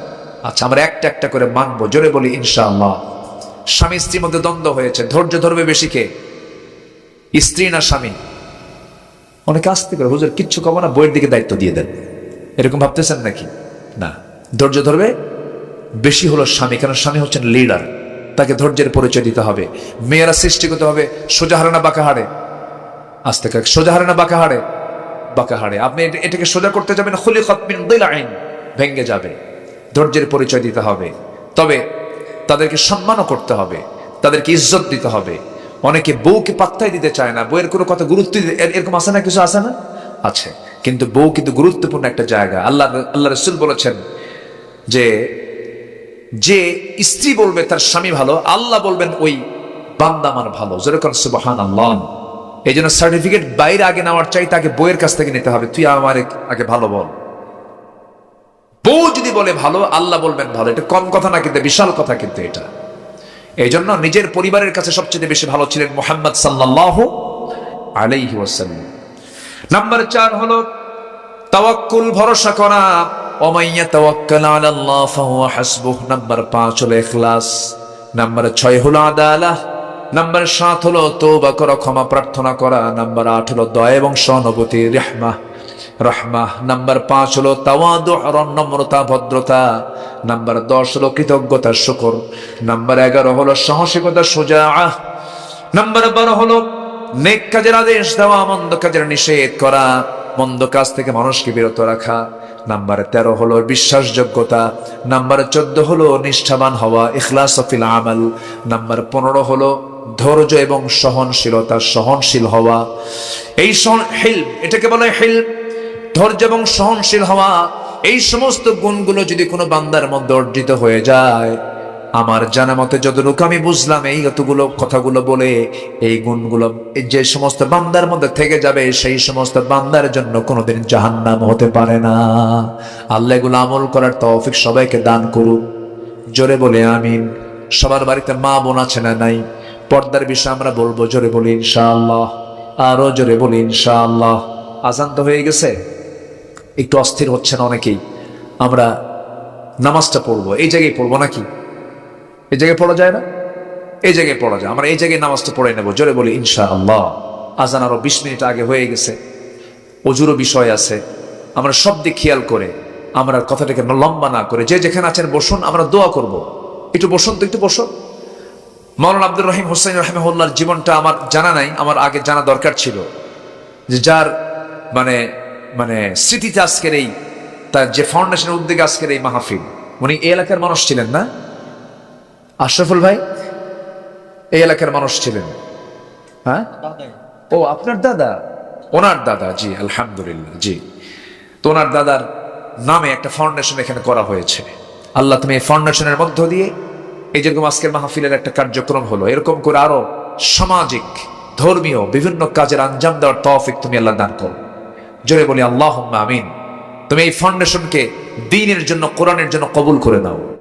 আচ্ছা, আমরা একটা একটা করে মানবো, জোরে বলি ইনশাআল্লাহ। স্বামী স্ত্রীর মধ্যে দ্বন্দ্ব হয়েছে, ধৈর্য ধরবে বেশি কে, স্ত্রী না স্বামী? অনেকে আসতে করে হুজুর কিচ্ছু কব না, বইয়ের দিকে দায়িত্ব দিয়ে দেন, এরকম ভাবতেছেন নাকি? না, ধৈর্য ধরবে বেশি হলো স্বামী, কারণ স্বামী হচ্ছেন লিডার, তাকে ধৈর্যের পরিচয় দিতে হবে। মেয়েরা সৃষ্টি করতে হবে সোজা হারে না বাঁকা হাড়ে? আস্তে কাক, সোজা হারে না বাঁকা হাড়ে? বাঁকা হাড়ে। আপনি এটাকে সোজা করতে যাবেন, খুলিকাত মিন দিলআইন, ভেঙে যাবে। ধৈর্যের পরিচয় দিতে হবে, তবে তাদেরকে সম্মানও করতে হবে, তাদেরকে ইজ্জত দিতে হবে। অনেকে বউকে পাত্তাই দিতে চায় না, বউয়ের কোনো কথা গুরুত্ব দিতে, এরকম আছে না? কিছু আছে না? আছে। কিন্তু বউ কিন্তু গুরুত্বপূর্ণ একটা জায়গা। আল্লাহ রাসূল বলেছেন যে যে স্ত্রী বলবে তার স্বামী ভালো, আল্লাহ বলবেন ওই বান্দা আমার ভালো। যেরকম সুবহানাল্লাহ। এই জন্য সার্টিফিকেট বাইরে আগে নেওয়ার চাই, তাকে বউয়ের কাছ থেকে নিতে হবে, তুই আমার আগে ভালো বল। বউ যদি বলে ভালো, আল্লাহ বলবেন ভালো। এটা কম কথা না, কিন্তু বিশাল কথা। কিন্তু এটা এই জন্য নিজের পরিবারের কাছে সবচেয়ে বেশি ভালো ছিলেন মুহাম্মদ সাল্লাল্লাহু আলাইহি ওয়াসাল্লাম। নাম্বার 4 হলো তাওয়াক্কুল, ভরসা করা। ওমাই ইয়াতাওয়াক্কাল আলাল্লাহ ফাহুয়া হাসবুহ। নাম্বার 5 হলো ইখলাস। নাম্বার 6 হলো আদালাহ। নাম্বার 7 হলো তওবা করা, ক্ষমা প্রার্থনা করা। নাম্বার 8 হলো দয়া এবং সহানুভূতি, রাহমা। নাম্বার 5 হলো তাওয়াদু, নম্রতা, ভদ্রতা। নাম্বার 10 হলো কৃতজ্ঞতা, শুকর। নাম্বার 11 হলো সাহসিকতা, সুজাআহ। নাম্বার 12 হলো নেক কাজের আদেশ দেওয়া, মন্দ কাজের নিষেধ করা, মন্দ কাজ থেকে মানুষকে বিরত রাখা। নাম্বার 13 হলো বিশ্বাসযোগ্যতা। নাম্বার 14 হলো নিষ্ঠাবান হওয়া, ইখলাস ফিল আমাল। নাম্বার 15 হলো ধৈর্য এবং সহনশীলতা, সহনশীল হওয়া। এই হিলম, এটাকে বলে হিলম, ধৈর্য এবং সহনশীল হওয়া। এই সমস্ত গুণগুলো যদি কোনো বান্দার মধ্যে অর্জিত হয়ে যায়, আমার জানা মতে যতটুকু আমি বুঝলাম, এই এতগুলো কথাগুলো বলে এই গুণগুলো যে সমস্ত বান্দার মধ্যে থেকে যাবে, সেই সমস্ত বান্দার জন্য কোনোদিন জাহান্নাম হতে পারে না। আল্লাহ এগুলো আমল করার তৌফিক সবাইকে দান করুক, জোরে বলে আমিন। সবার বাড়িতে মা বোন আছে না নাই? পর্দার বিষয়ে আমরা বলবো, জোরে বলি ইনশাআল্লাহ। আরো জোরে বলি ইনশাআল্লাহ। আজান তো হয়ে গেছে, একটু অস্থির হচ্ছেন অনেকেই। আমরা নামাজটা পড়বো, এই জায়গায় পড়বো নাকি? এই জায়গায় পড়া যায় না? এই জায়গায় পড়া যায়। আমরা এই জায়গায় নামাজটা পড়ে নেবো, জোরে বলি ইনশাআল্লাহ। আজান আরো 20 মিনিট আগে হয়ে গেছে, অজুরও বিষয় আছে। আমরা সব দিক খেয়াল করে, আমরা কথাটাকে লম্বা না করে, যে যেখানে আছেন বসুন, আমরা দোয়া করব। একটু বসুন তো, একটু বসুন। মাওলানা আব্দুর রহিম হোসেন রাহিমাহুল্লাহর জীবনটা আমার জানা নাই, আমার আগে জানা দরকার ছিল। যে যার মানে স্মৃতিতে আজকের এই, তার যে ফাউন্ডেশনের উদ্যোগে আজকের এই মাহফিল, উনি এই এলাকার মানুষ ছিলেন না? আশরাফুল ভাই এই এলাকার মানুষ ছিলেন? হ্যাঁ, ও আপনার দাদা। ওনার দাদা, জি আলহামদুলিল্লাহ, জি। তো ওনার দাদার নামে একটা ফাউন্ডেশন এখানে করা হয়েছে। আল্লাহ তুমি এই ফাউন্ডেশনের মধ্য দিয়ে, এই যেরকম আজকের মাহফিলের একটা কার্যক্রম হলো, এরকম করে আরো সামাজিক ধর্মীয় বিভিন্ন কাজের আঞ্জাম দেওয়ার তৌফিক তুমি আল্লাহ দান করো। জোরে বলি আল্লাহুম্মা আমিন। তুমি এই ফাউন্ডেশনকে দ্বীনের জন্য, কোরআনের জন্য কবুল করে নাও।